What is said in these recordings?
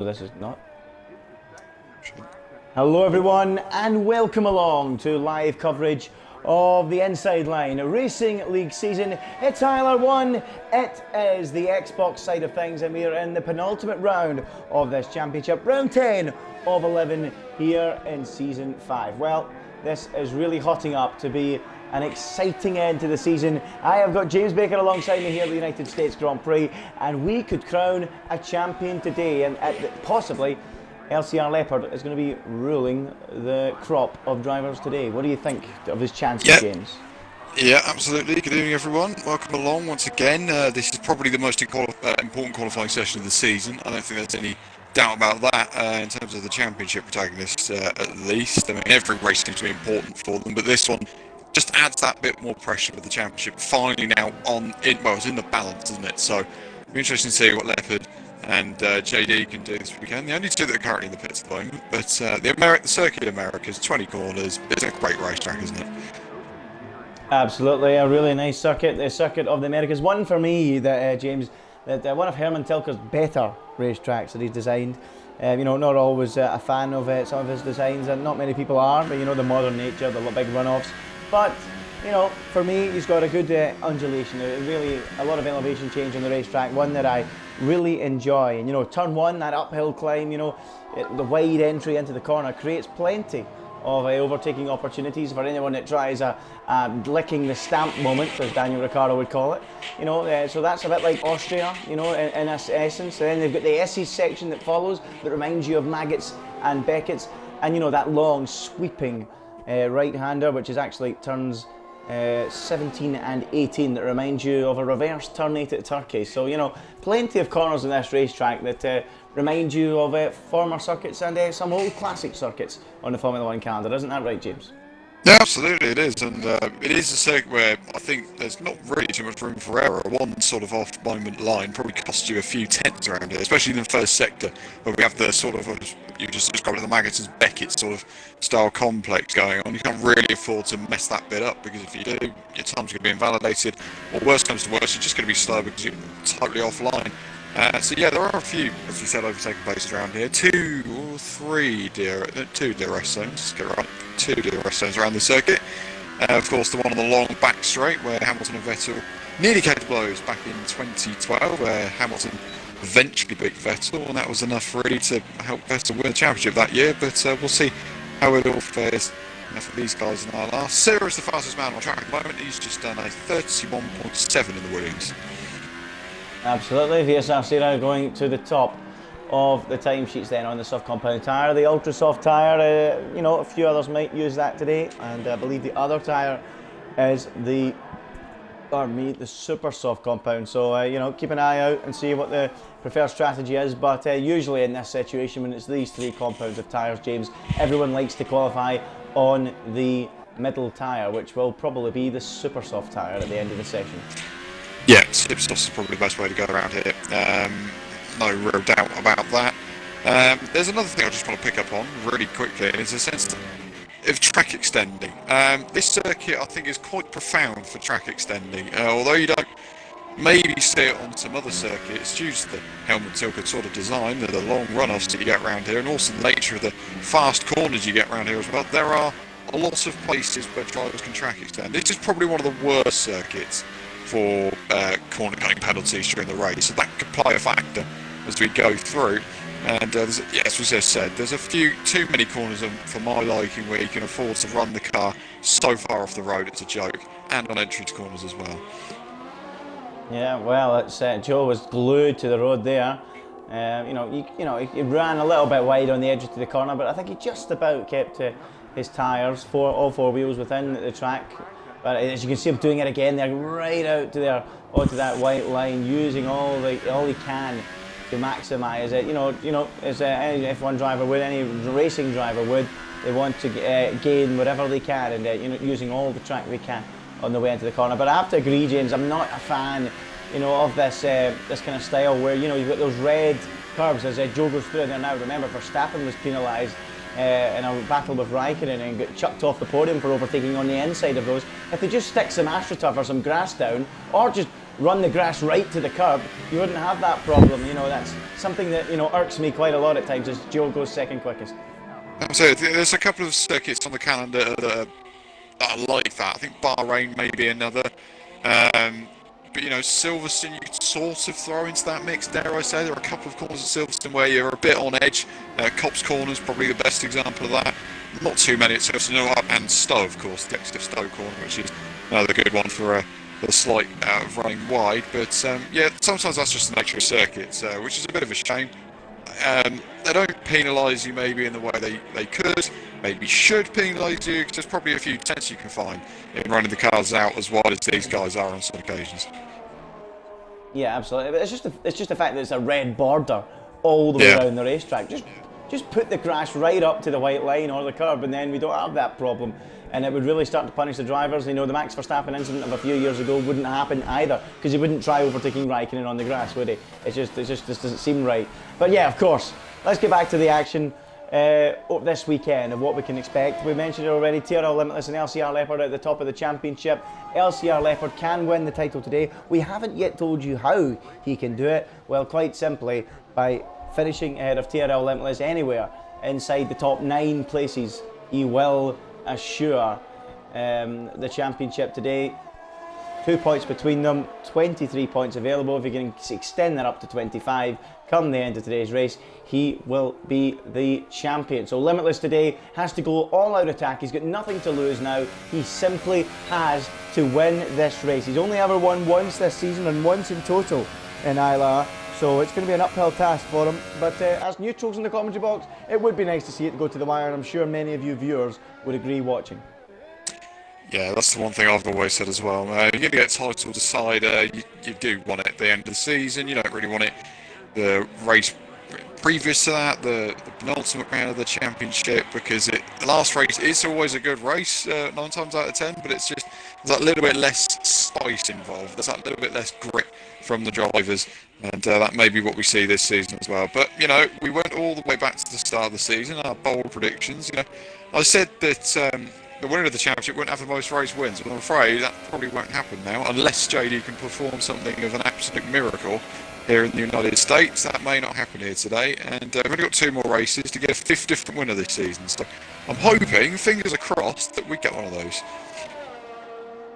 This is not. Hello everyone and welcome along to live coverage of the Inside Line Racing League season. It's ILR1, it is the Xbox side of things, and we are in the penultimate round of this championship, round 10 of 11 here in season 5. Well, this is really hotting up to be an exciting end to the season. I have got James Baker alongside me here at the United States Grand Prix, and we could crown a champion today, and possibly LCR Leopard is going to be ruling the crop of drivers today. What do you think of his chances, James? Yeah, absolutely. Good evening, everyone. Welcome along once again. This is probably the most important qualifying session of the season. I don't think there's any doubt about that in terms of the championship protagonists, at least. I mean, every race seems to be important for them, but this one just adds that bit more pressure with the championship finally now it's in the balance, isn't it? So it'll be interesting to see what Leopard and JD can do this weekend. The only two that are currently in the pits at the moment, but the Circuit of Americas, 20 corners, it's a great racetrack, isn't it? Absolutely, a really nice circuit, the Circuit of the Americas. One for me, that James, that one of Herman Tilke's better racetracks that he's designed. Not always a fan of some of his designs, and not many people are, but the modern nature, the big runoffs. But, for me, he's got a good undulation, really a lot of elevation change on the racetrack, one that I really enjoy. And, turn one, that uphill climb, the wide entry into the corner creates plenty of overtaking opportunities for anyone that tries a licking the stamp moment, as Daniel Ricciardo would call it. So that's a bit like Austria, in essence. And then they've got the S's section that follows that reminds you of Maggots and Beckett's, and that long sweeping right-hander, which is actually turns 17 and 18, that reminds you of a reverse turn 8 at Turkey. So, plenty of corners in this racetrack that remind you of former circuits and some old classic circuits on the Formula 1 calendar. Isn't that right, James? Yeah, absolutely it is, and it is a circuit where I think there's not really too much room for error. One sort of off-moment line probably costs you a few tenths around here, especially in the first sector, where we have the sort of, you just described it, the Maggots and Beckett sort of style complex going on. You can't really afford to mess that bit up, because if you do, your time's going to be invalidated, or worse comes to worse, you're just going to be slow because you're totally offline. So yeah, there are a few, as you said, overtaking places around here. Two DRS zones, let's get it right. Two DRS zones around the circuit. Of course, the one on the long back straight where Hamilton and Vettel nearly came to blows back in 2012, where Hamilton eventually beat Vettel, and that was enough really to help Vettel win the championship that year. But we'll see how it all fares for these guys in ILR. Sarah's the fastest man on track at the moment. He's just done a 31.7 in the Williams. Absolutely, VSR Sierra going to the top of the timesheets then on the soft compound tyre. The ultra soft tyre, a few others might use that today, and I believe the other tyre is the super soft compound. So, keep an eye out and see what the preferred strategy is. But usually in this situation, when it's these three compounds of tyres, James, everyone likes to qualify on the middle tyre, which will probably be the super soft tyre at the end of the session. Yeah, super soft is probably the best way to go around here. No real doubt about that. There's another thing I just want to pick up on really quickly, and it's a sense of track extending. This circuit, I think, is quite profound for track extending, although you don't maybe see it on some other circuits due to the Helmut Tilke sort of design, the long runoffs that you get around here, and also the nature of the fast corners you get around here as well. There are a lot of places where drivers can track extend. This is probably one of the worst circuits for corner cutting penalties during the race, so that could play a factor as we go through. And as we just said, there's a few too many corners for my liking where you can afford to run the car so far off the road it's a joke, and on entrance corners as well. Yeah, well, it's Joe was glued to the road there. He ran a little bit wide on the edge of the corner, but I think he just about kept his tyres, all four wheels within the track. But as you can see him doing it again, they're right out to there onto that white line, using all he can to maximise it. As any F1 driver would, any racing driver would, they want to gain whatever they can, and using all the track they can on the way into the corner. But I have to agree, James, I'm not a fan, of this kind of style where you've got those red curbs as Joe goes through there now. Remember, Verstappen was penalised in a battle with Raikkonen and got chucked off the podium for overtaking on the inside of those. If they just stick some AstroTurf or some grass down, or just run the grass right to the curb, you wouldn't have that problem. You know, that's something that, you know, irks me quite a lot at times, as Joe goes second quickest. So there's a couple of circuits on the calendar that are like that. I think Bahrain may be another. But you know, Silverstone you could sort of throw into that mix, dare I say. There are a couple of corners at Silverstone where you're a bit on edge. Cops Corner is probably the best example of that. Not too many at Silverstone, and Stowe, of course, the exit of Stowe Corner, which is another good one for the slight running wide. But yeah, sometimes that's just the nature of circuits, which is a bit of a shame. They don't penalise you maybe in the way they could, maybe should penalise you, because there's probably a few tenths you can find in running the cars out as wide as these guys are on some occasions. Yeah, absolutely. But it's just the fact that it's a red border all the way around the racetrack. Just put the grass right up to the white line or the curb, and then we don't have that problem. And it would really start to punish the drivers. You know, the Max Verstappen incident of a few years ago wouldn't happen either, because he wouldn't try overtaking Raikkonen on the grass, would he? It just doesn't seem right. But yeah, of course, let's get back to the action this weekend and what we can expect. We mentioned it already, TRL Limitless and LCR Leopard at the top of the championship. LCR Leopard can win the title today. We haven't yet told you how he can do it. Well, quite simply by finishing ahead of TRL Limitless anywhere inside the top 9 places. He will assure the championship today. 2 points between them, 23 points available. If he can extend that up to 25 come the end of today's race, he will be the champion. So Limitless today has to go all out attack. He's got nothing to lose now. He simply has to win this race. He's only ever won once this season and once in total in ILR. So it's going to be an uphill task for him. But as neutrals in the commentary box, it would be nice to see it go to the wire, and I'm sure many of you viewers would agree watching. Yeah, that's the one thing I've always said as well. You're going to get title decider, you do want it at the end of the season. You don't really want it the race previous to that, the penultimate round of the championship, because the last race is always a good race, 9 times out of 10, but it's just there's that little bit less spice involved. There's that little bit less grit from the drivers, and that may be what we see this season as well. But, you know, we went all the way back to the start of the season, our bold predictions. You know, I said that the winner of the championship wouldn't have the most race wins, but I'm afraid that probably won't happen now, unless JD can perform something of an absolute miracle here in the United States. That may not happen here today, and we've only got 2 more races to get a 5th different winner this season. So I'm hoping, fingers are crossed, that we get one of those.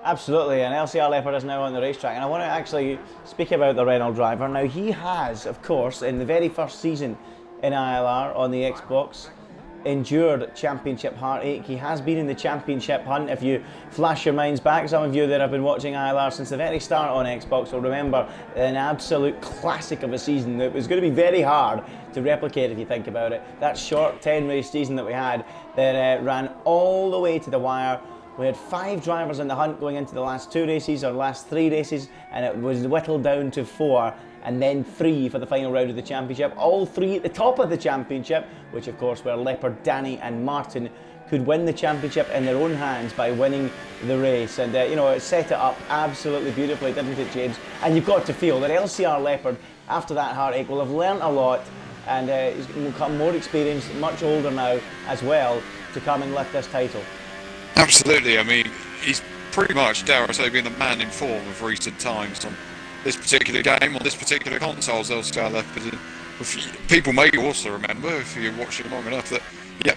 Absolutely, and LCR Leopard is now on the racetrack, and I want to actually speak about the Renault driver. Now, he has, of course, in the very first season in ILR on the Xbox, endured championship heartache. He has been in the championship hunt. If you flash your minds back, some of you that have been watching ILR since the very start on Xbox will remember an absolute classic of a season that was going to be very hard to replicate if you think about it. That short 10 race season that we had that ran all the way to the wire. We had 5 drivers in the hunt going into the last 2 races, or last 3 races, and it was whittled down to 4, and then 3 for the final round of the championship. All 3 at the top of the championship, which of course were Leopard, Danny and Martin, could win the championship in their own hands by winning the race. And you know, it set it up absolutely beautifully, didn't it, James? And you've got to feel that LCR Leopard, after that heartache, will have learnt a lot, and he's become more experienced, much older now as well, to come and lift this title. Absolutely. I mean, he's pretty much, dare I say, been the man in form of recent times on this particular game, on this particular consoles, LCR Leopard. People may also remember, if you're watching long enough, that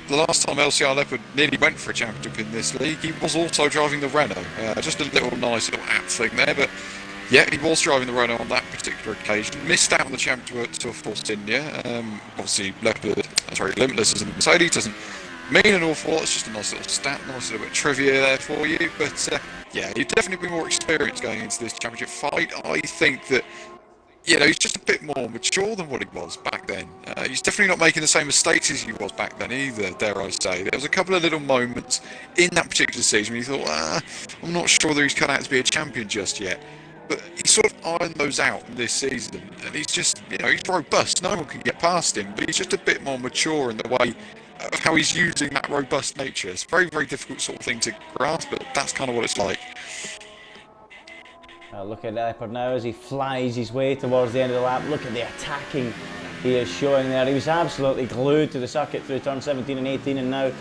the last time LCR Leopard nearly went for a championship in this league, he was also driving the Renault. Just a little nice little app thing there, but yeah, he was driving the Renault on that particular occasion. Missed out on the championship to a Force India. Obviously, Limitless as a Mercedes doesn't mean an awful lot. It's just a nice little stat, nice little bit of trivia there for you. But yeah, he'd definitely be more experienced going into this championship fight. I think that, you know, he's just a bit more mature than what he was back then. He's definitely not making the same mistakes as he was back then either, dare I say. There was a couple of little moments in that particular season when you thought, I'm not sure whether he's cut out to be a champion just yet. But he sort of ironed those out this season, and he's just, you know, he's robust. No one can get past him, but he's just a bit more mature in the way of how he's using that robust nature. It's a very, very difficult sort of thing to grasp, but that's kind of what it's like. Look at Leopard now as he flies his way towards the end of the lap. Look at the attacking he is showing there. He was absolutely glued to the circuit through turn 17 and 18, and now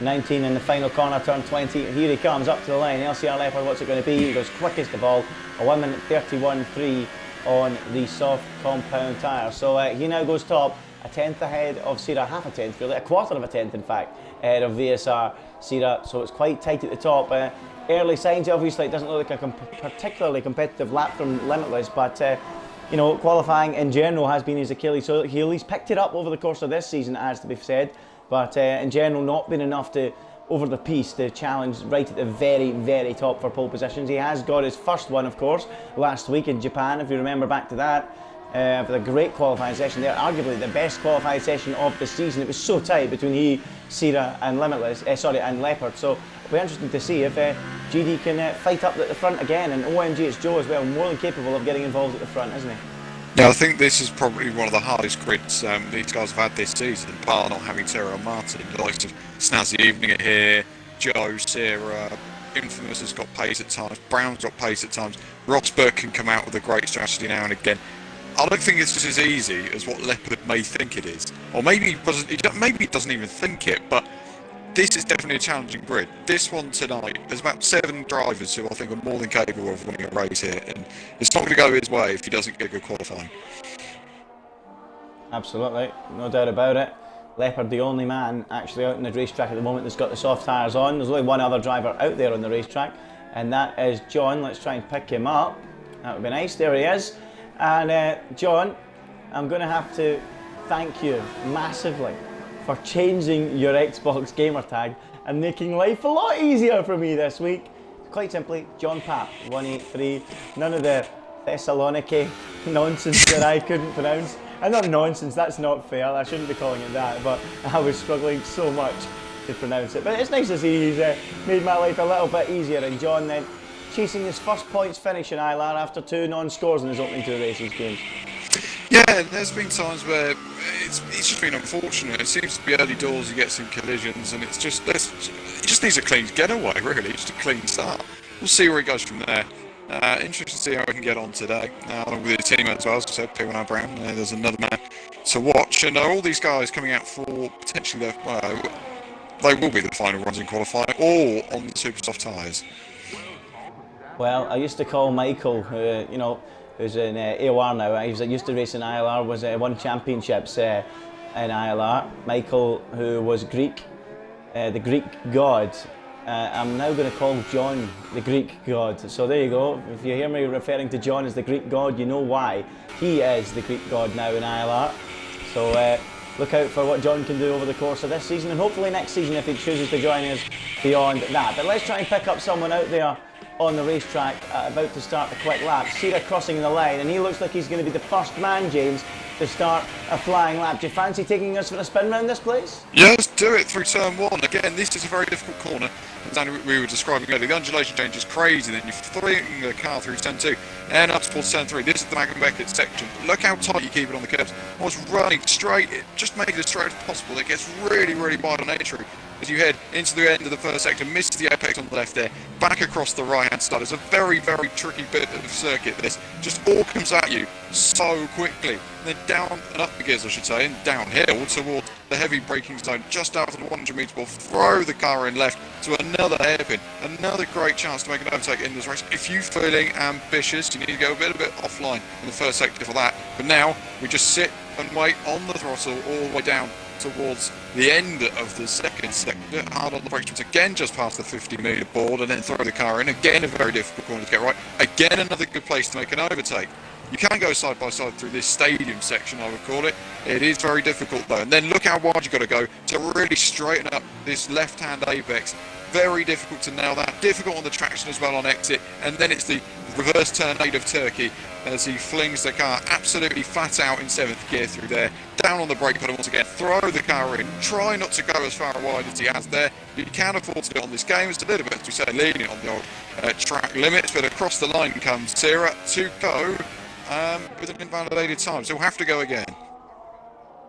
19 in the final corner, turn 20. Here he comes up to the line. LCR Leopard, what's it going to be? He goes quickest of all. A 1 minute 31.3 on the soft compound tyre. So he now goes top, a tenth ahead of Sira, half a tenth really, a quarter of a tenth in fact, ahead of VSR Sira. So it's quite tight at the top. Early signs, obviously, it doesn't look like a particularly competitive lap from Limitless, but you know, qualifying in general has been his Achilles. So he at least picked it up over the course of this season, as to be said. But in general, not been enough to over the piece to challenge right at the very, very top for pole positions. He has got his first one, of course, last week in Japan, if you remember back to that. For a great qualifying session there, arguably the best qualifying session of the season. It was so tight between he, Sira and Limitless, and Leopard. So it'll be interesting to see if GD can fight up at the front again. And OMG, it's Joe as well, more than capable of getting involved at the front, isn't he? Yeah, I think this is probably one of the hardest grids these guys have had this season, bar not having Sarah and Martin. The likes of Snazzy Evening at here, Joe, Sarah, Infamous has got pace at times, Brown's got pace at times, Rosberg can come out with a great strategy now and again. I don't think it's just as easy as what Leopard may think it is. Or maybe he doesn't even think it, but this is definitely a challenging grid. This one tonight, there's about 7 drivers who I think are more than capable of winning a race here, and it's not going to go his way if he doesn't get good qualifying. Absolutely, no doubt about it. Leopard, the only man actually out on the racetrack at the moment that's got the soft tyres on. There's only one other driver out there on the racetrack, and that is John. Let's try and pick him up. That would be nice. There he is. And John, I'm going to have to thank you massively for changing your Xbox gamer tag and making life a lot easier for me this week. Quite simply, John Papp 183. None of the Thessaloniki nonsense that I couldn't pronounce. And not nonsense, that's not fair. I shouldn't be calling it that, but I was struggling so much to pronounce it. But it's nice to see he's made my life a little bit easier. And John then chasing his first points finish in ILR after 2 non-scores in his opening 2 races games. Yeah, there's been times where it's just been unfortunate. It seems to be early doors, he gets some collisions, and he just needs a clean getaway, really, just a clean start. We'll see where he goes from there. Interesting to see how he can get on today, along with his teammate as well, as I said, P1 Brown. There's another man to watch, and all these guys coming out for potentially they will be the final runs in qualifying, all on the super soft tyres. Well, I used to call Michael, who's in AOR now. I used to race in ILR, won championships in ILR. Michael, who was Greek, the Greek god. I'm now going to call John the Greek god. So there you go. If you hear me referring to John as the Greek god, you know why. He is the Greek god now in ILR. So look out for what John can do over the course of this season, and hopefully next season if he chooses to join us beyond that. But let's try and pick up someone out there on the racetrack about to start a quick lap. Sira crossing the line, and he looks like he's going to be the first man, James, to start a flying lap. Do you fancy taking us for a spin round this place? Yeah, let's do it through turn 1. Again, this is a very difficult corner. As we were describing earlier, the undulation change is crazy, then you're throwing the car through turn 2 and up towards turn 3. This is the Magnum Beckett section. Look how tight you keep it on the curves. I was running straight, just make it as straight as possible. It gets really, really wide on entry as you head into the end of the first sector, misses the apex on the left there, back across the right-hand side. It's a very, very tricky bit of circuit, this. Just all comes at you so quickly. And then down and up the gears, I should say, and downhill towards the heavy braking zone, just after the 100 metre ball. Throw the car in left to another hairpin. Another great chance to make an overtake in this race. If you're feeling ambitious, you need to go a bit offline in the first sector for that. But now, we just sit and wait on the throttle all the way down towards the end of the second sector, hard on the brakes once again, just past the 50 metre board, and then throw the car in. Again, a very difficult corner to get right. Again, another good place to make an overtake. You can go side by side through this stadium section, I would call it. It is very difficult though. And then look how wide you've got to go to really straighten up this left-hand apex. Very difficult to nail that. Difficult on the traction as well on exit. And then it's the reverse turn 8 of Turkey as he flings the car absolutely flat out in 7th gear through there. Down on the brake pedal once again. Throw the car in. Try not to go as far wide as he has there. You can afford to do it on this game. It's a little bit, as we say, leaning on the old track limits. But across the line comes Sira to go with an invalidated time. So we'll have to go again.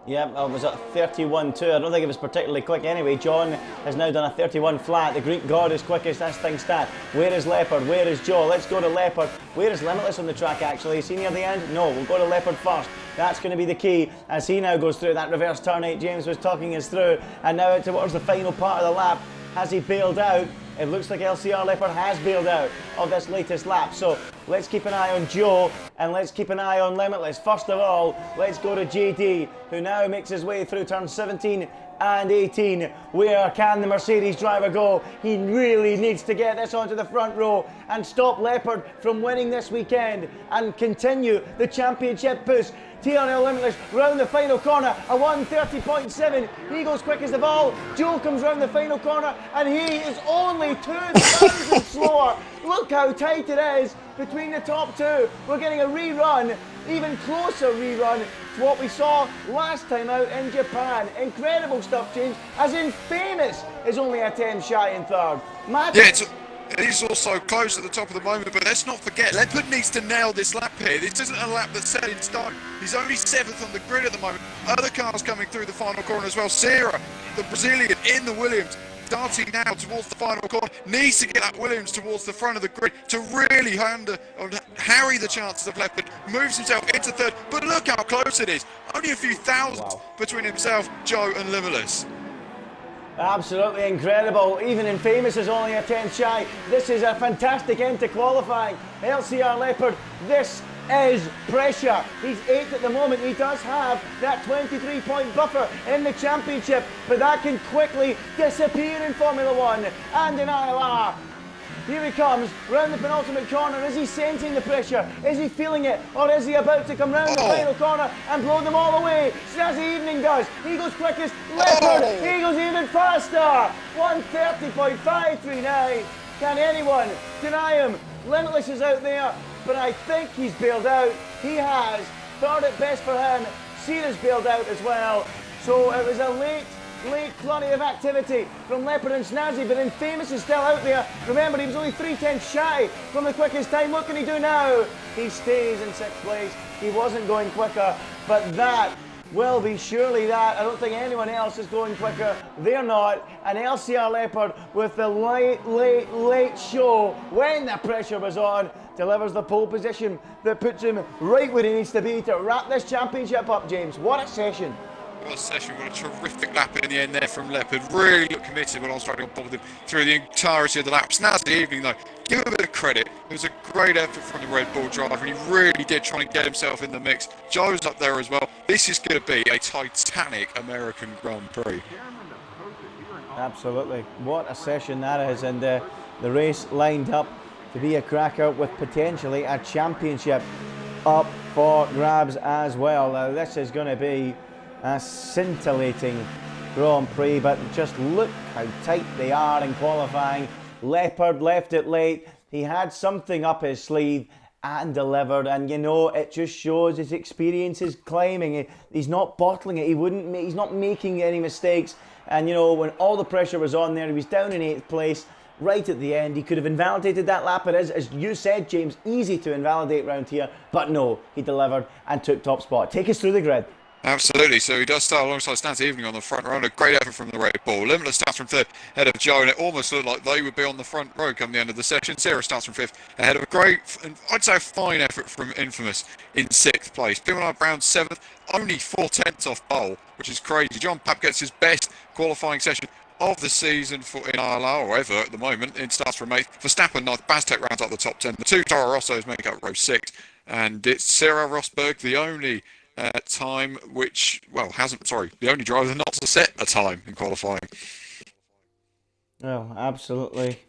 Yeah, it was at 31.2. I don't think it was particularly quick anyway. John has now done a 31 flat. The Greek god is quickest. That's thing stat. Where is Leopard? Where is Joe? Let's go to Leopard. Where is Limitless on the track actually? Is he near the end? No, we'll go to Leopard first. That's going to be the key as he now goes through that reverse turn 8 James was talking us through. And now towards the final part of the lap. Has he bailed out? It looks like LCR Leopard has bailed out of this latest lap. So let's keep an eye on Joe and let's keep an eye on Limitless. First of all, let's go to JD, who now makes his way through turns 17 and 18. Where can the Mercedes driver go? He really needs to get this onto the front row and stop Leopard from winning this weekend and continue the championship push. TRL Limitless round the final corner, a 1:30.7. He goes quick as the ball. Joe comes round the final corner and he is only 2,000 slower. Look how tight it is between the top two. We're getting a rerun, even closer rerun to what we saw last time out in Japan. Incredible stuff, James. As in Famous is only a 10 shy in third. It is also close at the top of the moment, but let's not forget, Leopard needs to nail this lap here. This isn't a lap that's set in stone. He's only 7th on the grid at the moment. Other cars coming through the final corner as well. Sierra, the Brazilian, in the Williams, darting now towards the final corner, needs to get that Williams towards the front of the grid to really harry the chances of Leopard. Moves himself into third, but look how close it is. Only a few thousand between himself, Joe, and Limitless. Absolutely incredible. Even in Famous is only a 10 shy. This is a fantastic end to qualifying. LCR Leopard, this is pressure. He's 8th at the moment. He does have that 23-point buffer in the championship, but that can quickly disappear in Formula 1 and in ILR. Here he comes, round the penultimate corner. Is he sensing the pressure? Is he feeling it? Or is he about to come round the final corner and blow them all away? Snazzy Evening does. He goes quickest. Leopard, he goes even faster. 1:30.539. Can anyone deny him? Limitless is out there, but I think he's bailed out. He has. Third at best for him. Sierra's bailed out as well. So it was a late flurry of activity from Leopard and Snazzy, but then Famous is still out there. Remember, he was only 3/10 shy from the quickest time. What can he do now? He stays in 6th place. He wasn't going quicker, but that will be surely that. I don't think anyone else is going quicker. They're not. And LCR Leopard, with the late show, when the pressure was on, delivers the pole position that puts him right where he needs to be to wrap this championship up, James. What a session. What a session, what a terrific lap in the end there from Leopard. Really looked committed when I was trying to board him through the entirety of the lap. Snazzy Evening though, give him a bit of credit. It was a great effort from the Red Bull driver and he really did try and get himself in the mix. Joe's up there as well. This is going to be a titanic American Grand Prix. Absolutely. What a session that is, and the race lined up to be a cracker with potentially a championship up for grabs as well. Now this is going to be a scintillating Grand Prix, but just look how tight they are in qualifying. Leopard left it late. He had something up his sleeve and delivered, and you know, it just shows his experience is climbing. He's not bottling it. He's not making any mistakes. And you know, when all the pressure was on there, he was down in 8th place right at the end. He could have invalidated that lap. It is, as you said, James, easy to invalidate round here, but no, he delivered and took top spot. Take us through the grid. Absolutely, so he does start alongside Snazzy Evening on the front row. A great effort from the Red Bull. Limitless starts from 3rd ahead of Joe, and it almost looked like they would be on the front row come the end of the session. Sierra starts from 5th ahead of a great, and I'd say a fine effort from Infamous in 6th place. P1 Brown 7th, only 4/10 off pole, which is crazy. John Papp gets his best qualifying session of the season in ILR, or ever at the moment. It starts from 8th. Verstappen 9th, Baztek rounds up the top 10. The two Toro Rossos make up row 6, and it's Sarah Rosberg, the only time which, well, the only driver not to set a time in qualifying. Well, absolutely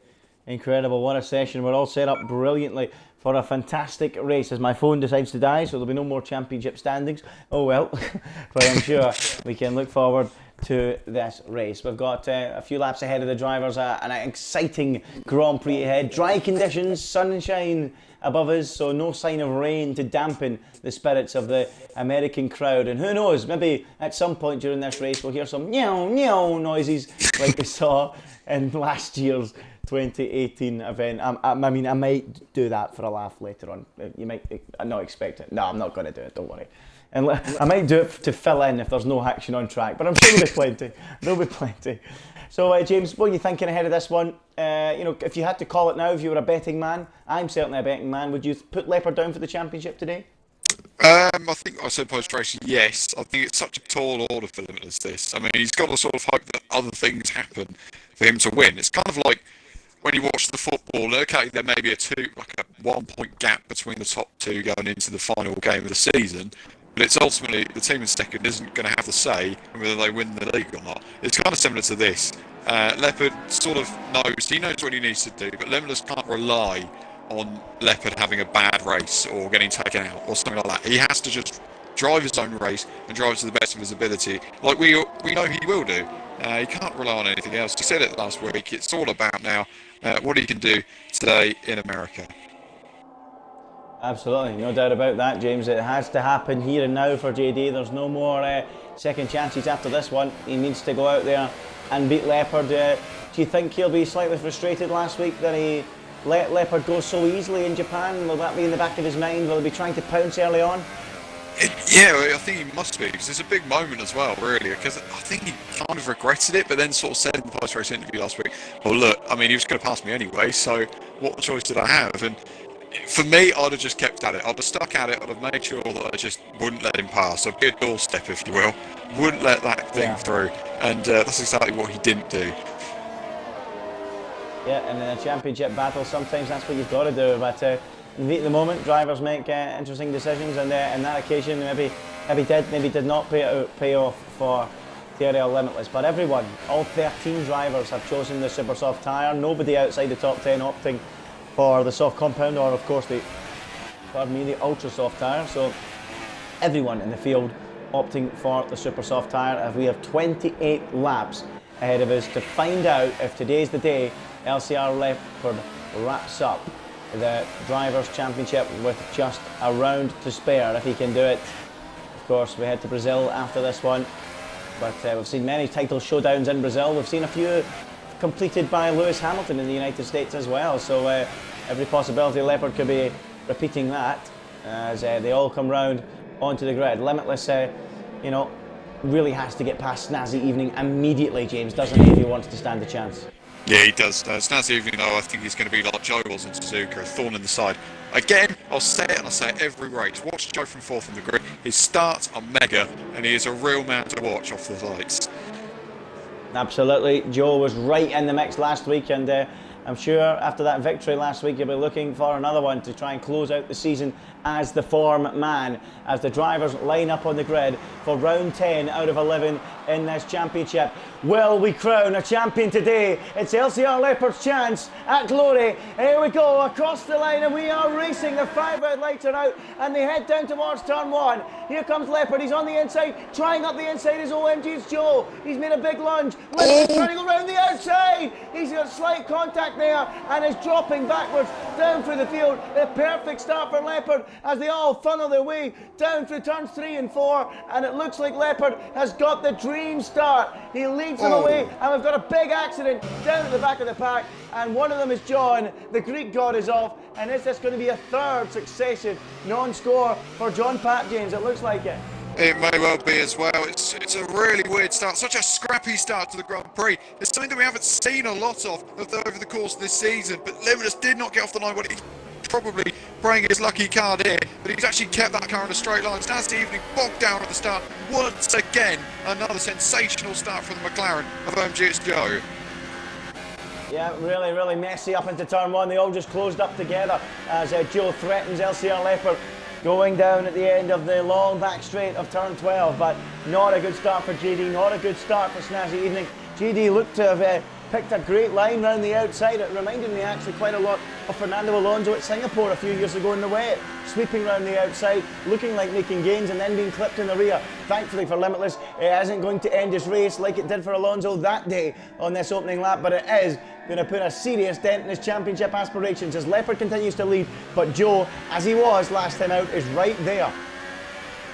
incredible. What a session. We're all set up brilliantly for a fantastic race as my phone decides to die, so there'll be no more championship standings. Oh well, but I'm sure we can look forward to this race. We've got a few laps ahead of the drivers, an exciting Grand Prix ahead. Dry conditions, sunshine above us, so no sign of rain to dampen the spirits of the American crowd. And who knows, maybe at some point during this race we'll hear some meow meow noises like we saw in last year's 2018 event. I mean, I might do that for a laugh later on. You might not expect it. No, I'm not going to do it, don't worry. And I might do it to fill in if there's no action on track, but I'm sure there'll be plenty. There'll be plenty. So, James, what are you thinking ahead of this one? If you had to call it now, if you were a betting man, I'm certainly a betting man, would you put Leopard down for the championship today? I think I said post-race, yes. I think it's such a tall order for Limitless, this. I mean, he's got to sort of hope that other things happen for him to win. It's kind of like when you watch the football, okay, there may be a 1 point gap between the top two going into the final game of the season, but it's ultimately the team in second isn't going to have the say in whether they win the league or not. It's kind of similar to this. Leopard sort of knows what he needs to do, but Limitless can't rely on Leopard having a bad race or getting taken out or something like that. He has to just drive his own race and drive to the best of his ability, like we know he will do. He can't rely on anything else. He said it last week. It's all about now what he can do today in America. Absolutely, no doubt about that, James. It has to happen here and now for JD. There's no more second chances after this one. He needs to go out there and beat Leopard. Do you think he'll be slightly frustrated last week that he let Leopard go so easily in Japan? Will that be in the back of his mind? Will he be trying to pounce early on? I think he must be, because it's a big moment as well, really, because I think he kind of regretted it, but then sort of said in the post-race interview last week, well, look, I mean, he was going to pass me anyway, so what choice did I have? And for me, I'd have just kept at it. I'd have stuck at it. I'd have made sure that I just wouldn't let him pass. I'd be a doorstep, if you will. Wouldn't let that thing through. And that's exactly what he didn't do. Yeah, and in a championship battle, sometimes that's what you've got to do. But in the moment, drivers make interesting decisions, and in that occasion, maybe did not pay off for TRL Limitless. But everyone, all 13 drivers have chosen the super soft tyre. Nobody outside the top 10 opting for the soft compound, or of course the ultra soft tyre. So everyone in the field opting for the super soft tyre. We have 28 laps ahead of us to find out if today's the day LCR Leopard wraps up the Drivers' Championship with just a round to spare, if he can do it. Of course, we head to Brazil after this one, but we've seen many title showdowns in Brazil. We've seen a few completed by Lewis Hamilton in the United States as well, so every possibility Leopard could be repeating that as they all come round onto the grid. Limitless, really has to get past Snazzy Evening immediately, James, doesn't he, if he wants to stand a chance? Yeah, he does. Snazzy Evening, though, I think he's going to be like Joe was in Suzuka, a thorn in the side. Again, I'll say it and I'll say it every race. Watch Joe from fourth in the grid. His starts are mega, and he is a real man to watch off the lights. Absolutely. Joe was right in the mix last week, and I'm sure after that victory last week you'll be looking for another one to try and close out the season as the form man, as the drivers line up on the grid for round 10 out of 11 in this championship. Will we crown a champion today? It's LCR Leopard's chance at glory. Here we go across the line, and we are racing. The 5 red lights are out and they head down towards turn 1. Here comes Leopard. He's on the inside, trying up the inside is OMG's Joe. He's made a big lunge. Leopard's trying to go round the outside. He's got slight contact there and is dropping backwards down through the field. A perfect start for Leopard as they all funnel their way down through turns 3 and 4, and it looks like Leopard has got the dream start. He leads them away, and we've got a big accident down at the back of the pack, and one of them is John. The Greek god is off, and is this going to be a third successive non-score for John Pat, James? It looks like it. It may well be as well. It's a really weird start, such a scrappy start to the Grand Prix. It's something that we haven't seen a lot of over the course of this season, but Limitless did not get off the line when he probably playing his lucky card here, but he's actually kept that car in a straight line. Snazzy Evening bogged down at the start. Once again, another sensational start from the McLaren of OMG's Joe. Yeah, really, really messy up into turn 1. They all just closed up together as Joe threatens LCR Leopard going down at the end of the long back straight of turn 12, but not a good start for JD, not a good start for Snazzy Evening. JD looked to have picked a great line round the outside. It reminded me actually quite a lot of Fernando Alonso at Singapore a few years ago in the wet, sweeping round the outside, looking like making gains and then being clipped in the rear. Thankfully for Limitless, it isn't going to end his race like it did for Alonso that day on this opening lap, but it is going to put a serious dent in his championship aspirations as Leopard continues to lead, but Joe, as he was last time out, is right there.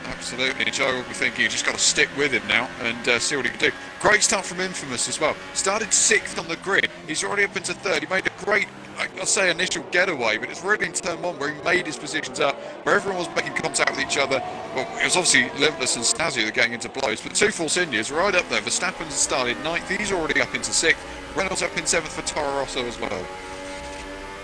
Absolutely, Joe will be thinking you just got to stick with him now and see what he can do. Great start from Infamous as well. Started 6th on the grid. He's already up into 3rd. He made a great I'd say initial getaway, but it's really in turn 1 where he made his positions up, where everyone was making contact with each other. Well, it was obviously Limitless and Snazzy that were getting into blows, but 2 Force Indias right up there. Verstappen's started 9th, he's already up into 6th. Reynolds up in 7th for Toro Rosso as well.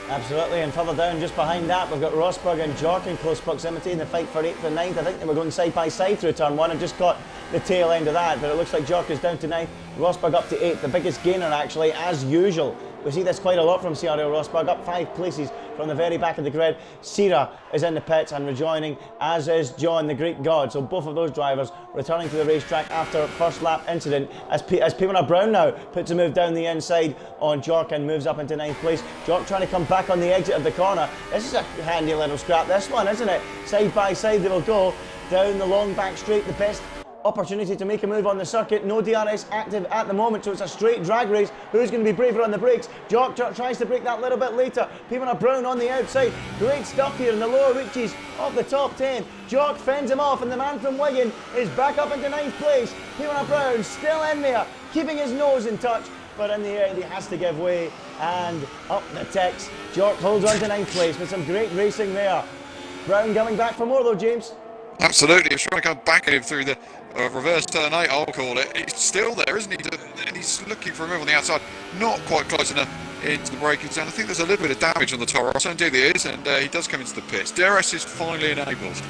Absolutely, and further down, just behind that, we've got Rosberg and Jock in close proximity in the fight for 8th and 9th. I think they were going side by side through turn 1 and just got the tail end of that, but it looks like Jock is down to 9th, Rosberg up to 8th, the biggest gainer actually, as usual. We see this quite a lot from CRL Rosberg, up 5 places from the very back of the grid. Sira is in the pits and rejoining, as is John, the Greek god. So both of those drivers returning to the racetrack after first lap incident, as Pimona Brown now puts a move down the inside on Jock and moves up into 9th place. Jock trying to come back on the exit of the corner. This is a handy little scrap, this one, isn't it? Side by side they will go down the long back straight, the best opportunity to make a move on the circuit. No DRS active at the moment, so it's a straight drag race. Who's going to be braver on the brakes? Jock tries to brake that little bit later. Pimona Brown on the outside. Great stuff here in the lower reaches of the top 10. Jock fends him off, and the man from Wigan is back up into 9th place. Pimona Brown still in there, keeping his nose in touch, but in the air he has to give way, and up the ticks. Jock holds on to 9th place with some great racing there. Brown coming back for more though, James. Absolutely, he's trying to come back at him through the reverse turn 8, I'll call it. He's still there, isn't he? And he's looking for a move on the outside, not quite close enough into the braking zone. I think there's a little bit of damage on the Toro Rosso, indeed there is, and he does come into the pits. DRS is finally enabled.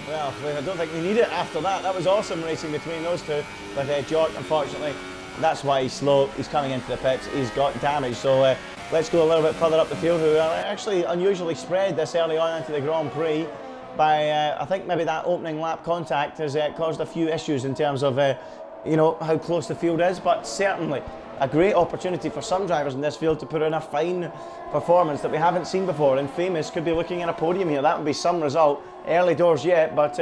Well, I don't think we need it after that. That was awesome racing between those two, but Jock, unfortunately, that's why he's slow. He's coming into the pits, he's got damage, so let's go a little bit further up the field, who are actually unusually spread this early on into the Grand Prix. By I think maybe that opening lap contact has caused a few issues in terms of you know, how close the field is, but certainly a great opportunity for some drivers in this field to put in a fine performance that we haven't seen before, and Famous could be looking at a podium here. That would be some result. Early doors yet, but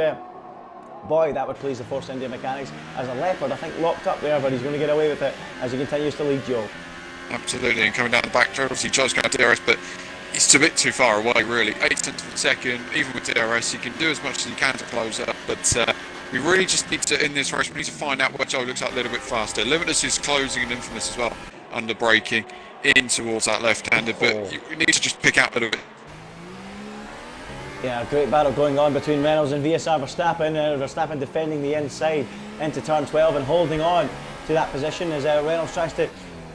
boy, that would please the Force India mechanics. As a Leopard, I think locked up there, but he's going to get away with it as he continues to lead Joe. Absolutely, and coming down the back, obviously Joe's going to DRS, but it's a bit too far away, really. 8/10 of a second, even with DRS, you can do as much as you can to close up, but we really just need to, in this race, we need to find out where Joe looks like a little bit faster. Limitless is closing and Infamous as well, under braking in towards that left-hander, but you need to just pick out a little bit. Yeah, a great battle going on between Reynolds and VSR Verstappen. Verstappen defending the inside into turn 12 and holding on to that position as Reynolds tries to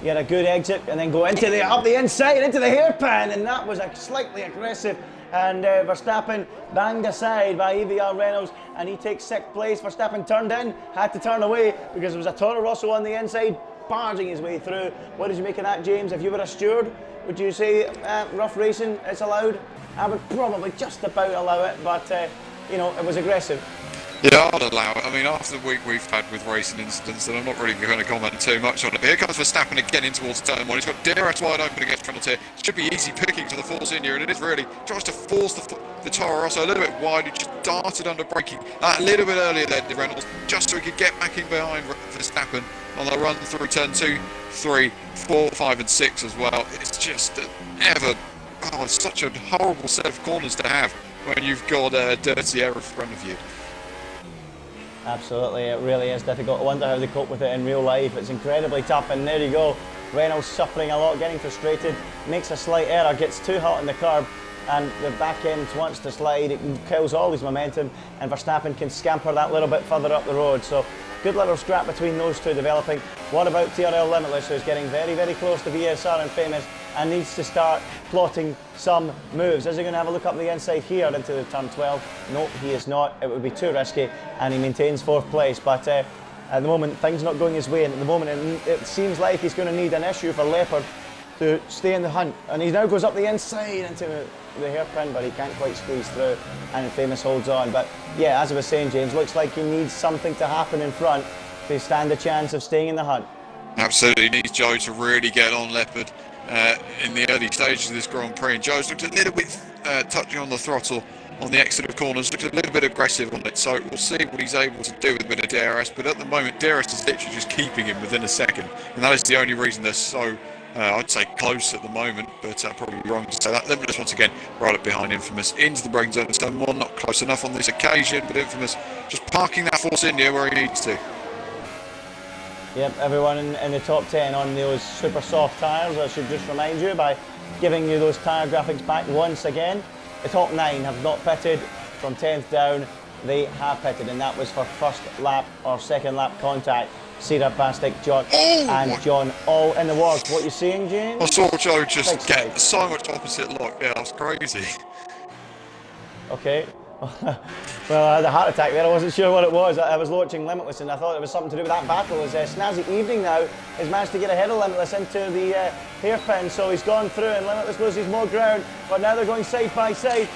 get a good exit and then go into up the inside into the hairpin, and that was slightly aggressive, and Verstappen banged aside by EVR Reynolds, and he takes 6th place. Verstappen turned in, had to turn away because there was a Toro Rosso on the inside barging his way through. What did you make of that, James? If you were a steward, would you say rough racing is allowed? I would probably just about allow it, but you know, it was aggressive. Yeah, I'd allow it. I mean, after the week we've had with racing incidents, then I'm not really going to comment too much on it. But here comes Verstappen again in towards turn 1. He's got DRS wide open against Reynolds here. Should be easy picking to the Force India, and it is really. Tries to force the Toro Rosso a little bit wide. He just darted under braking a little bit earlier than Reynolds, just so he could get back in behind Verstappen on the run through turn 2, 3, 4, 5 and 6 as well. It's just it's such a horrible set of corners to have when you've got a dirty air in front of you. Absolutely, it really is difficult. I wonder how they cope with it in real life. It's incredibly tough, and there you go. Reynolds suffering a lot, getting frustrated, makes a slight error, gets too hot on the curb, and the back end wants to slide. It kills all his momentum, and Verstappen can scamper that little bit further up the road. So good little scrap between those two developing. What about TRL Limitless, who's getting very, very close to VSR and Famous and needs to start plotting some moves? Is he going to have a look up the inside here into the turn 12? No, he is not. It would be too risky, and he maintains 4th place. But at the moment, things not going his way, and at the moment it seems like he's going to need an issue for Leopard to stay in the hunt. And he now goes up the inside into the hairpin, but he can't quite squeeze through, and Famous holds on. But yeah, as I was saying, James, looks like he needs something to happen in front to stand a chance of staying in the hunt. Absolutely needs Joe to really get on Leopard in the early stages of this Grand Prix. And Joe's looked a little bit touching on the throttle on the exit of corners, looked a little bit aggressive on it, so we'll see what he's able to do with a bit of DRS, but at the moment DRS is literally just keeping him within a second, and that is the only reason they're so I'd say close at the moment, but probably wrong to say that. Limitless once again right up behind Infamous into the braking zone. Turn 1, not close enough on this occasion, but Infamous just parking that Force India where he needs to. Yep, everyone in the top 10 on those super soft tyres. I should just remind you by giving you those tyre graphics back once again. The top 9 have not pitted. From 10th down, they have pitted, and that was for first lap or second lap contact. Cedar, Pastic, John and John all in the works. What you seeing, James? I saw Joe just get so much opposite lock. Yeah, that's crazy. Okay. Well, I had a heart attack there. I wasn't sure what it was. I was watching Limitless and I thought it was something to do with that battle. As Snazzy Evening now has managed to get ahead of Limitless into the hairpin, so he's gone through and Limitless loses more ground, but now they're going side by side.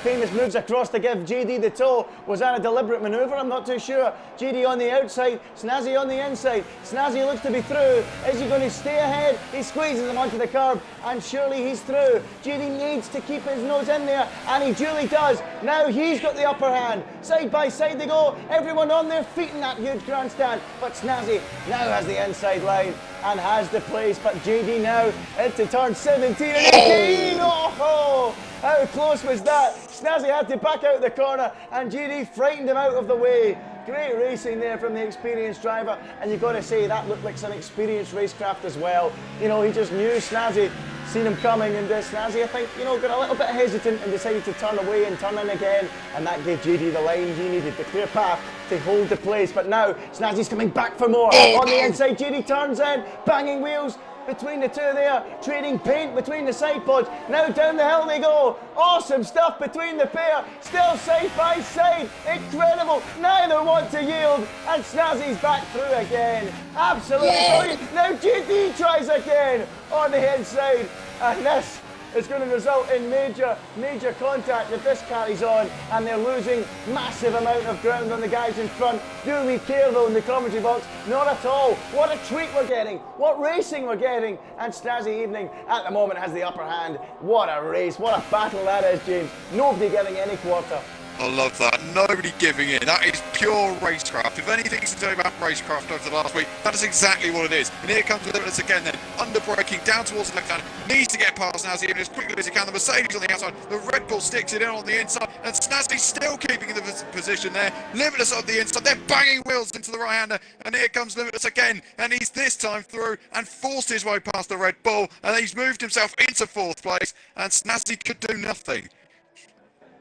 Famous moves across to give JD the toe. Was that a deliberate manoeuvre? I'm not too sure. JD on the outside, Snazzy on the inside. Snazzy looks to be through. Is he going to stay ahead? He squeezes him onto the curb and surely he's through. JD needs to keep his nose in there and he duly does. Now he's got the upper hand. Side by side they go. Everyone on their feet in that huge grandstand. But Snazzy now has the inside line and has the place. But JD now into turn 17 and 18. Oh! How close was that? Snazzy had to back out the corner and JD frightened him out of the way. Great racing there from the experienced driver, and you've got to say that looked like some experienced racecraft as well. You know, he just knew Snazzy, seen him coming, and Snazzy, I think, you know, got a little bit hesitant and decided to turn away and turn in again, and that gave JD the line he needed, the clear path to hold the place. But now Snazzy's coming back for more. On the inside, JD turns in, banging wheels between the two there, trading paint between the side pods. Now down the hill they go. Awesome stuff between the pair, still side by side. Incredible, neither want to yield, and Snazzy's back through again. Absolutely brilliant. Now JD tries again on the inside, and this is going to result in major contact if this carries on, and they're losing massive amount of ground on the guys in front. Do we care though in the commentary box? Not at all. What a treat we're getting, what racing we're getting, and Snazzy Evening at the moment has the upper hand. What a race, what a battle that is, James. Nobody getting any quarter. I love that. Nobody giving in. That is pure racecraft. If anything's to say about racecraft over the last week, that is exactly what it is. And here comes Limitless again then. Under braking, down towards the left hand. Needs to get past Snazzy even as quickly as he can. The Mercedes on the outside. The Red Bull sticks it in on the inside. And Snazzy still keeping the position there. Limitless on the inside. They're banging wheels into the right-hander. And here comes Limitless again. And he's this time through and forced his way past the Red Bull. And he's moved himself into fourth place. And Snazzy could do nothing.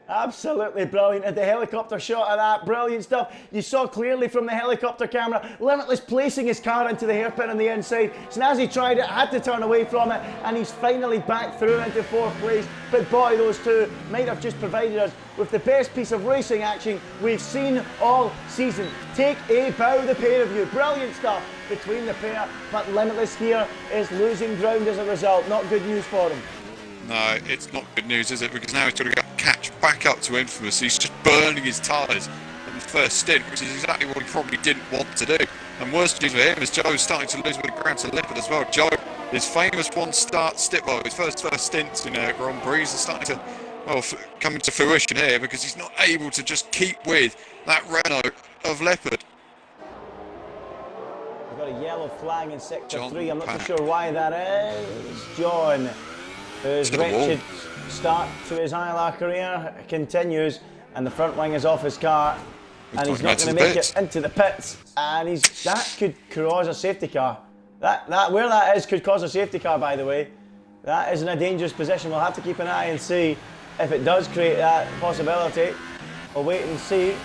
Absolutely brilliant. The helicopter shot of that, brilliant stuff. You saw clearly from the helicopter camera, Limitless placing his car into the hairpin on the inside. Snazzy tried it, had to turn away from it, and he's finally back through into fourth place. But boy, those two might have just provided us with the best piece of racing action we've seen all season. Take a bow, the pair of you. Brilliant stuff between the pair, but Limitless here is losing ground as a result. Not good news for him. No, it's not good news, is it? Because now he's got to catch back up to Infamous. He's just burning his tyres in the first stint, which is exactly what he probably didn't want to do. And worst news for him is Joe's starting to lose a bit of ground to Lippert as well. Joe, his famous his first stints in Grand Prix is starting to, well, come into fruition here because he's not able to just keep with that Renault of Lippert. We've got a yellow flag in sector 3. I'm not too sure why that is. John, whose wretched start to his ILR career continues, and the front wing is off his car, and he's not going to make it into the pits, and that could cause a safety car. That where that is could cause a safety car, by the way. That is in a dangerous position. We'll have to keep an eye and see if it does create that possibility. We'll wait and see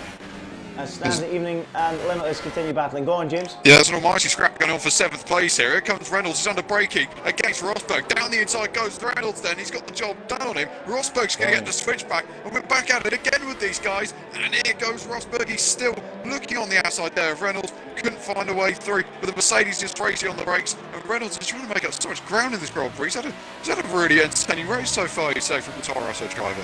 as Snazzy Evening and Limitless continue battling. Go on, James. Yeah, there's an almighty scrap going on for 7th place here. Here comes Reynolds, he's under braking against Rosberg. Down the inside goes Reynolds then, he's got the job done on him. Rosberg's going to get the switch back, and we're back at it again with these guys. And here goes Rosberg, he's still looking on the outside there of Reynolds. Couldn't find a way through, with the Mercedes just racing on the brakes. And Reynolds is trying to make up so much ground in this Grand Prix. He's had a really entertaining race so far, you'd say, from the Toro Rosso driver.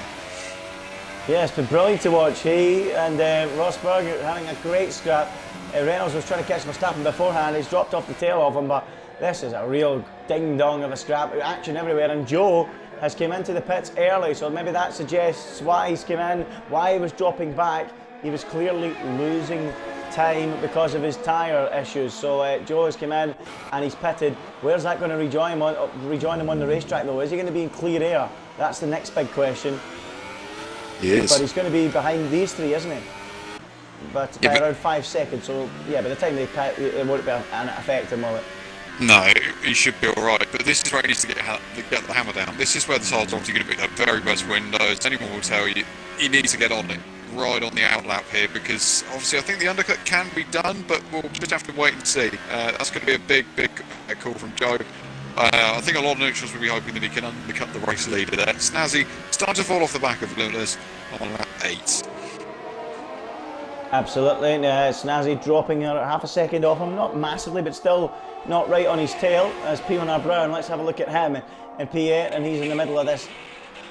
Yeah, it's been brilliant to watch. He and Rosberg having a great scrap. Reynolds was trying to catch Verstappen beforehand. He's dropped off the tail of him, but this is a real ding-dong of a scrap. Action everywhere, and Joe has come into the pits early, so maybe that suggests why he's come in, why he was dropping back. He was clearly losing time because of his tyre issues. So Joe has come in and he's pitted. Where's that going to rejoin him on the racetrack though? Is he going to be in clear air? That's the next big question. Yes. But he's going to be behind these three, isn't he? but by around 5 seconds. So yeah, by the time they pit, it won't be an effect, will it? No, he should be alright, but this is where he needs to get the hammer down. This is where the tyre's obviously going to be the very best windows. Anyone will tell you, he needs to get on it, right on the outlap here, because obviously I think the undercut can be done, but we'll just have to wait and see. That's going to be a big call from Joe. I think a lot of neutrals will be hoping that he can undercut the race leader there. Snazzy starting to fall off the back of Limitless on lap 8. Absolutely, Snazzy dropping half a second off him, not massively, but still not right on his tail as P1R Brown. Let's have a look at him in P8, and he's in the middle of this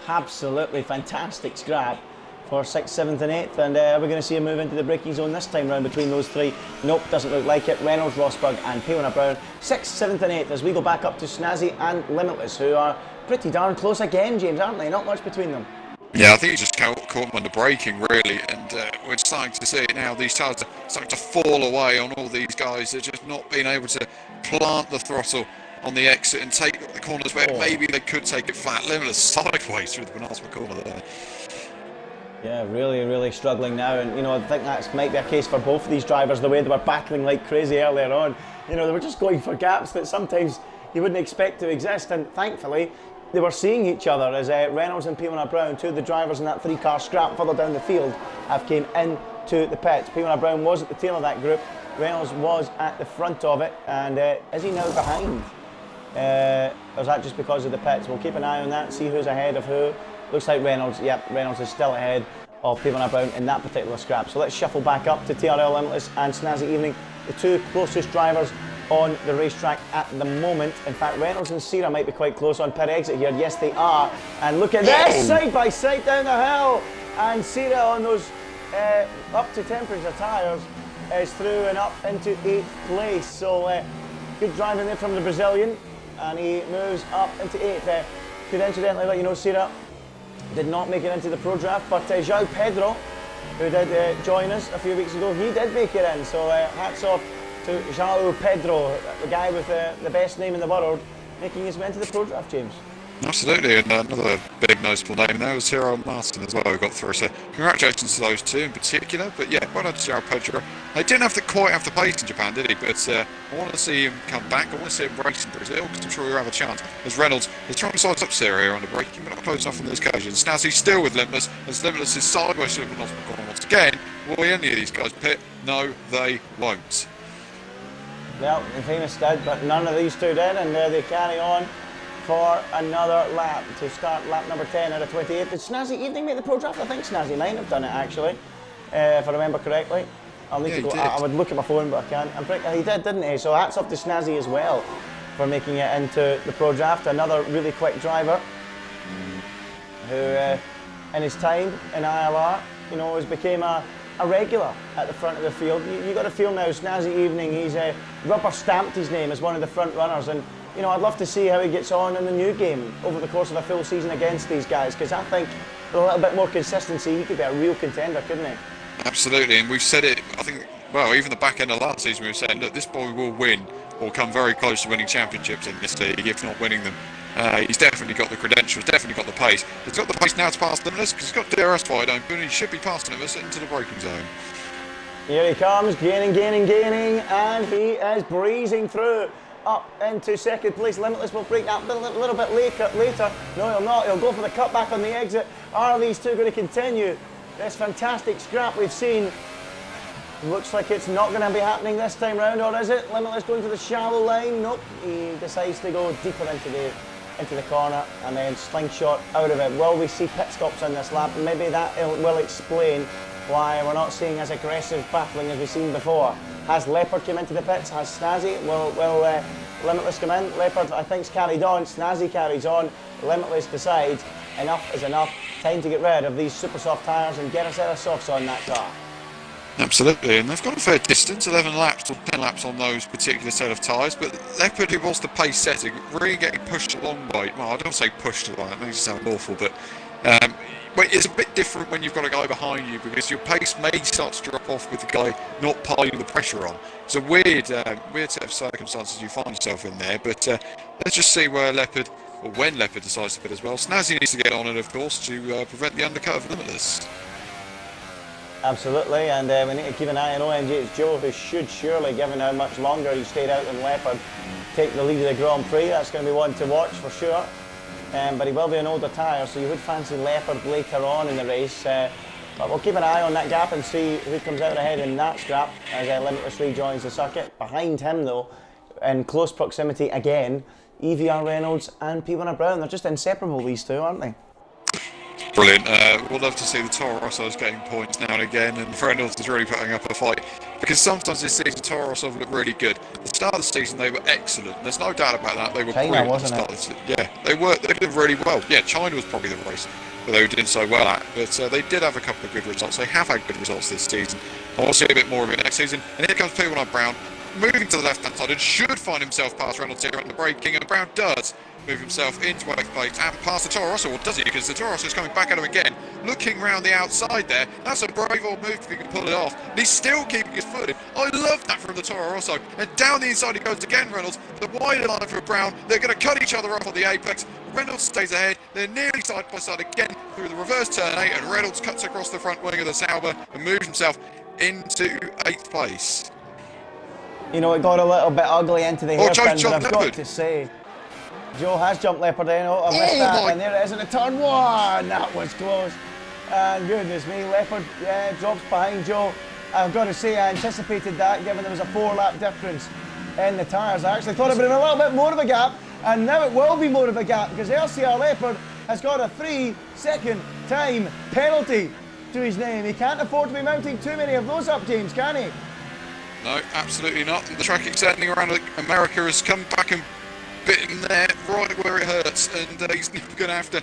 absolutely fantastic scrap for 6th, 7th and 8th, and are we going to see him move into the braking zone this time round between those three? Nope, doesn't look like it. Reynolds, Rosberg and P1R Brown, 6th, 7th and 8th as we go back up to Snazzy and Limitless, who are pretty darn close again, James, aren't they? Not much between them. Yeah, I think he just caught him under braking, really, and we're starting to see it now. These tyres are starting to fall away on all these guys. They're just not being able to plant the throttle on the exit and take the corners where maybe they could take it flat. Limitless sideways through the penultimate corner there. Yeah, really struggling now, and I think that might be a case for both of these drivers, the way they were battling like crazy earlier on. They were just going for gaps that sometimes you wouldn't expect to exist, and thankfully they were seeing each other as Reynolds and P1R Brown, two of the drivers in that 3-car scrap further down the field, have came into the pits. P1R Brown was at the tail of that group, Reynolds was at the front of it, and is he now behind? Or is that just because of the pits? We'll keep an eye on that, see who's ahead of who. Looks like Reynolds, yep, Reynolds is still ahead of P1R Brown in that particular scrap. So let's shuffle back up to TRL Limitless and Snazzy Evening, the two closest drivers on the racetrack at the moment. In fact, Reynolds and Sierra might be quite close on pit exit here. Yes, they are. And look at this, side by side down the hill. And Sierra on those up to temperature tyres is through and up into 8th place. So good driving there from the Brazilian. And he moves up into 8th. Could incidentally let you know, Sierra did not make it into the pro draft, but João Pedro, who did join us a few weeks ago, he did make it in. So hats off to João Pedro, the guy with the best name in the world, making his way into the pro draft, James. Absolutely, and another big noticeable name there was Hero Martin as well, who got through. So congratulations to those two in particular. But yeah, well done to João Pedro. They didn't quite have the pace in Japan, did he? But I want to see him come back. I want to see him race in Brazil, because I'm sure he'll have a chance. As Reynolds is trying to size up Sierra here on the braking, but not close enough on this occasion. Snazzy still with Limitless, as Limitless is sideways to the penultimate corner once again. Will any of these guys pit? No, they won't. Well, the famous did, but none of these two did, and they carry on for another lap to start lap number 10 out of 28. Did Snazzy Evening make the pro draft? I think Snazzy might have done it actually, if I remember correctly. I'll need to go. I would look at my phone, but I can't. He did, didn't he? So hats off to Snazzy as well for making it into the pro draft. Another really quick driver who, in his time in ILR, has became a regular at the front of the field. You got to feel now, Snazzy Evening, he's rubber stamped his name as one of the front runners, and I'd love to see how he gets on in the new game over the course of a full season against these guys, because I think with a little bit more consistency, he could be a real contender, couldn't he? Absolutely, and we've said it, I think, well, even the back end of last season we were saying, look, this boy will win or come very close to winning championships in this league, if not winning them. He's definitely got the credentials, definitely got the pace. He's got the pace now to pass Limitless, because he's got DRS wide open, but he should be passing Limitless into the braking zone. Here he comes, gaining, and he is breezing through. Up into second place. Limitless will break that a little bit later. No, he'll not. He'll go for the cutback on the exit. Are these two going to continue this fantastic scrap we've seen? Looks like it's not going to be happening this time round, or is it? Limitless going to the shallow line. Nope. He decides to go deeper into the corner and then slingshot out of it. Will we see pit stops on this lap? Maybe that will explain why we're not seeing as aggressive battling as we've seen before. Has Leopard come into the pits? Has Snazzy? Will Limitless come in? Leopard, I think, carried on. Snazzy carries on. Limitless decides enough is enough. Time to get rid of these super soft tyres and get a set of softs on that car. Absolutely, and they've got a fair distance, 11 laps or 10 laps on those particular set of tyres, but Leopard, who was the pace setting, really getting pushed along by, well, I don't say pushed along, it makes it sound awful, but it's a bit different when you've got a guy behind you, because your pace may start to drop off with the guy not piling the pressure on. It's a weird set of circumstances you find yourself in there, but let's just see where Leopard, or when Leopard decides to pit as well. Snazzy needs to get on it, of course, to prevent the undercut of Limitless. Absolutely, and we need to keep an eye on OMG's Joe, who should surely, given how much longer he stayed out in Leopard, take the lead of the Grand Prix. That's going to be one to watch for sure. But he will be an older tyre, so you would fancy Leopard later on in the race. But we'll keep an eye on that gap and see who comes out ahead in that scrap as Limitless rejoins the circuit. Behind him, though, in close proximity again, EVR Reynolds and P1 Brown. They're just inseparable, these two, aren't they? Brilliant. We'll love to see the Toro Rossos getting points now and again, and Reynolds is really putting up a fight, because sometimes this season Toro Rosso looked really good. At the start of the season they were excellent. There's no doubt about that. They were China, brilliant wasn't at the start of the season. Yeah, they did really well. Yeah, China was probably the race that they were doing so well at, but they did have a couple of good results. They have had good results this season. I want to see a bit more of it next season. And here comes P1 Brown, moving to the left-hand side, and should find himself past Reynolds here on the braking, and Brown does move himself into 8th place and past the Toro Rosso, or does he? Because the Toro Rosso is coming back at him again, looking round the outside there. That's a brave old move if he can pull it off. And he's still keeping his foot in. I love that from the Toro Rosso. And down the inside he goes again, Reynolds. The wider line for Brown. They're going to cut each other off on the apex. Reynolds stays ahead. They're nearly side by side again through the reverse turn 8, and Reynolds cuts across the front wing of the Sauber and moves himself into 8th place. You know, it got a little bit ugly into the hairpin, but I've Leopard. got to say, Joe has jumped Leopard in. Oh, I missed that, and there it is in the turn 1. That was close. And goodness me, Leopard drops behind Joe. I've got to say, I anticipated that, given there was a 4-lap difference in the tyres. I actually thought it would have been a little bit more of a gap, and now it will be more of a gap, because LCR Leopard has got a 3-second time penalty to his name. He can't afford to be mounting too many of those up, James, can he? No, absolutely not. The track extending around America has come back and bitten there, right where it hurts, and he's going to have to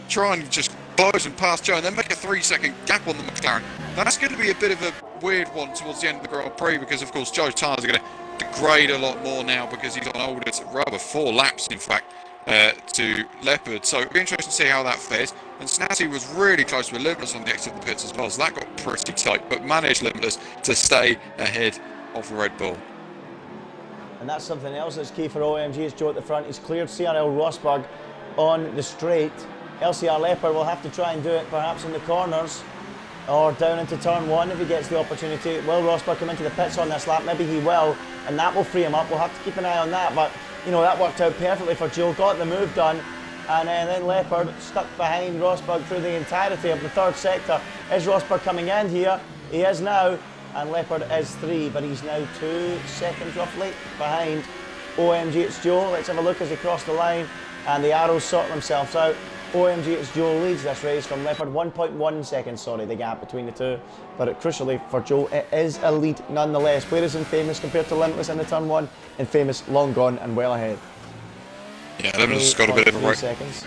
try and just close and pass Joe and then make a 3-second gap on the McLaren. Now, that's going to be a bit of a weird one towards the end of the Grand Prix, because of course Joe's tyres are going to degrade a lot more now because he's on older rubber, 4 laps in fact, to Leopard. So it'll be interesting to see how that fares. And Snazzy was really close with Limitless on the exit of the pits as well, so that got pretty tight, but managed Limitless to stay ahead of the Red Bull. And that's something else that's key for OMG. Is Joe at the front. He's cleared CRL Rosberg on the straight. LCR Leopard will have to try and do it perhaps in the corners or down into turn 1 if he gets the opportunity. Will Rosberg come into the pits on this lap? Maybe he will, and that will free him up. We'll have to keep an eye on that, but you know, that worked out perfectly for Joe. Got the move done, and then Leopard stuck behind Rosberg through the entirety of the 3rd sector. Is Rosberg coming in here? He is now. And Leopard is 3, but he's now 2 seconds roughly behind OMG. It's Joe. Let's have a look as he crossed the line, and the arrows sort themselves out. OMG It's Joe leads this race from Leopard. 1.1 seconds, sorry, the gap between the two. But crucially for Joe, it is a lead nonetheless. Where is Infamous compared to Limitless in the turn 1? Infamous long gone and well ahead. Yeah, Limitless has got a bit of a race. Seconds.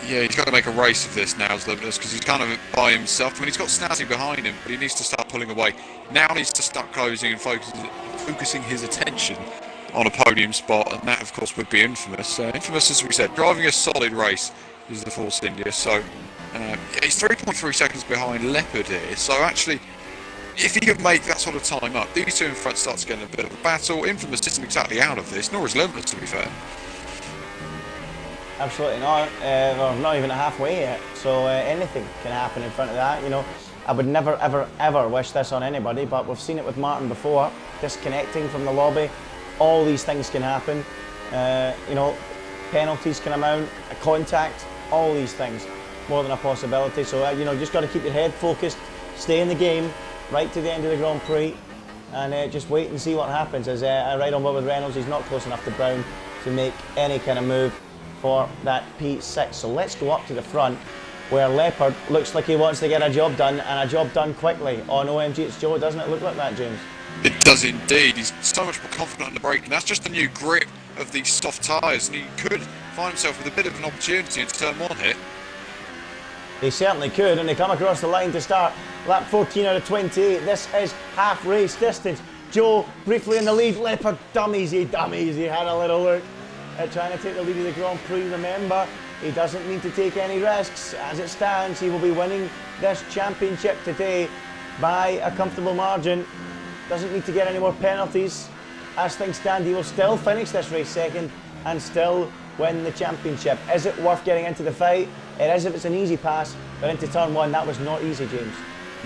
Yeah, he's got to make a race of this now as Limitless, because he's kind of by himself. I mean, he's got Snazzy behind him, but he needs to start pulling away. Now he needs to start closing and focusing his attention on a podium spot, and that, of course, would be Infamous. Infamous, as we said, driving a solid race is the Force India, so he's 3.3 seconds behind Leopard here. So actually, if he could make that sort of time up, these two in front starts getting a bit of a battle. Infamous isn't exactly out of this, nor is Limitless, to be fair. Absolutely not. We're not even halfway yet, so anything can happen in front of that. You know, I would never, ever, ever wish this on anybody, but we've seen it with Martin before, disconnecting from the lobby. All these things can happen. You know, penalties can amount, a contact, all these things, more than a possibility. So you know, just got to keep your head focused, stay in the game, right to the end of the Grand Prix, and just wait and see what happens. As I ride on board with Reynolds, he's not close enough to Brown to make any kind of move for that P6. So let's go up to the front, where Leopard looks like he wants to get a job done, and a job done quickly on OMG It's Joe. Doesn't it look like that, James? It does indeed. He's so much more confident in the braking. That's just the new grip of these soft tyres, and he could find himself with a bit of an opportunity into turn 1 here. He certainly could, and they come across the line to start lap 14 out of 28. This is half race distance. Joe briefly in the lead. Leopard dummies. He had a little look at trying to take the lead of the Grand Prix. Remember, he doesn't need to take any risks. As it stands, he will be winning this championship today by a comfortable margin. Doesn't need to get any more penalties. As things stand, he will still finish this race 2nd and still win the championship. Is it worth getting into the fight? It is if it's an easy pass, but into turn 1, that was not easy, James.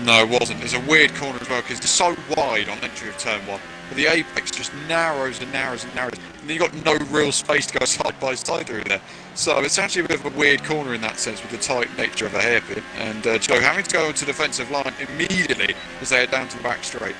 No, it wasn't. It's a weird corner as well because it's so wide on entry of turn 1, but the apex just narrows and narrows and narrows, and then you've got no real space to go side by side through there. So it's actually a bit of a weird corner in that sense with the tight nature of a hairpin, and Joe having to go into the defensive line immediately as they head down to the back straight.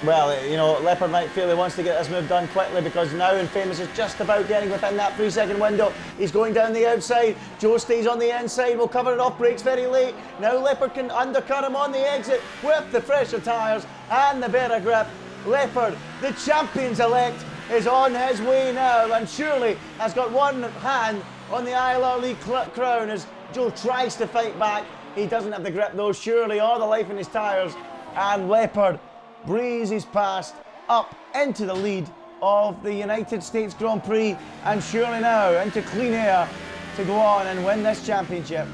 Well, you know, Leopard might feel he wants to get this move done quickly because now Infamous is just about getting within that 3-second window. He's going down the outside. Joe stays on the inside. We'll cover it off. Brakes very late. Now Leopard can undercut him on the exit with the fresher tyres and the better grip. Leopard, the champions-elect, is on his way now and surely has got one hand on the ILR crown as Joe tries to fight back. He doesn't have the grip though, surely, or the life in his tyres. And Leopard breezes past up into the lead of the United States Grand Prix and surely now into clean air to go on and win this championship.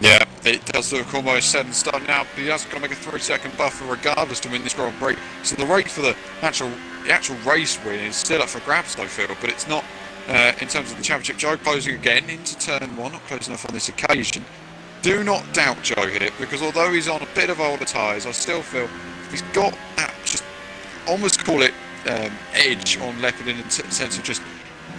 Yeah, it does look almost set and done now. He has got to make a 3-second buffer regardless to win this Grand Prix. So the rate for the actual race win is still up for grabs, I feel, but it's not in terms of the championship. Joe closing again into turn 1, not close enough on this occasion. Do not doubt Joe here, because although he's on a bit of older tyres, I still feel he's got that, just almost call it edge on Leopard in the sense of just,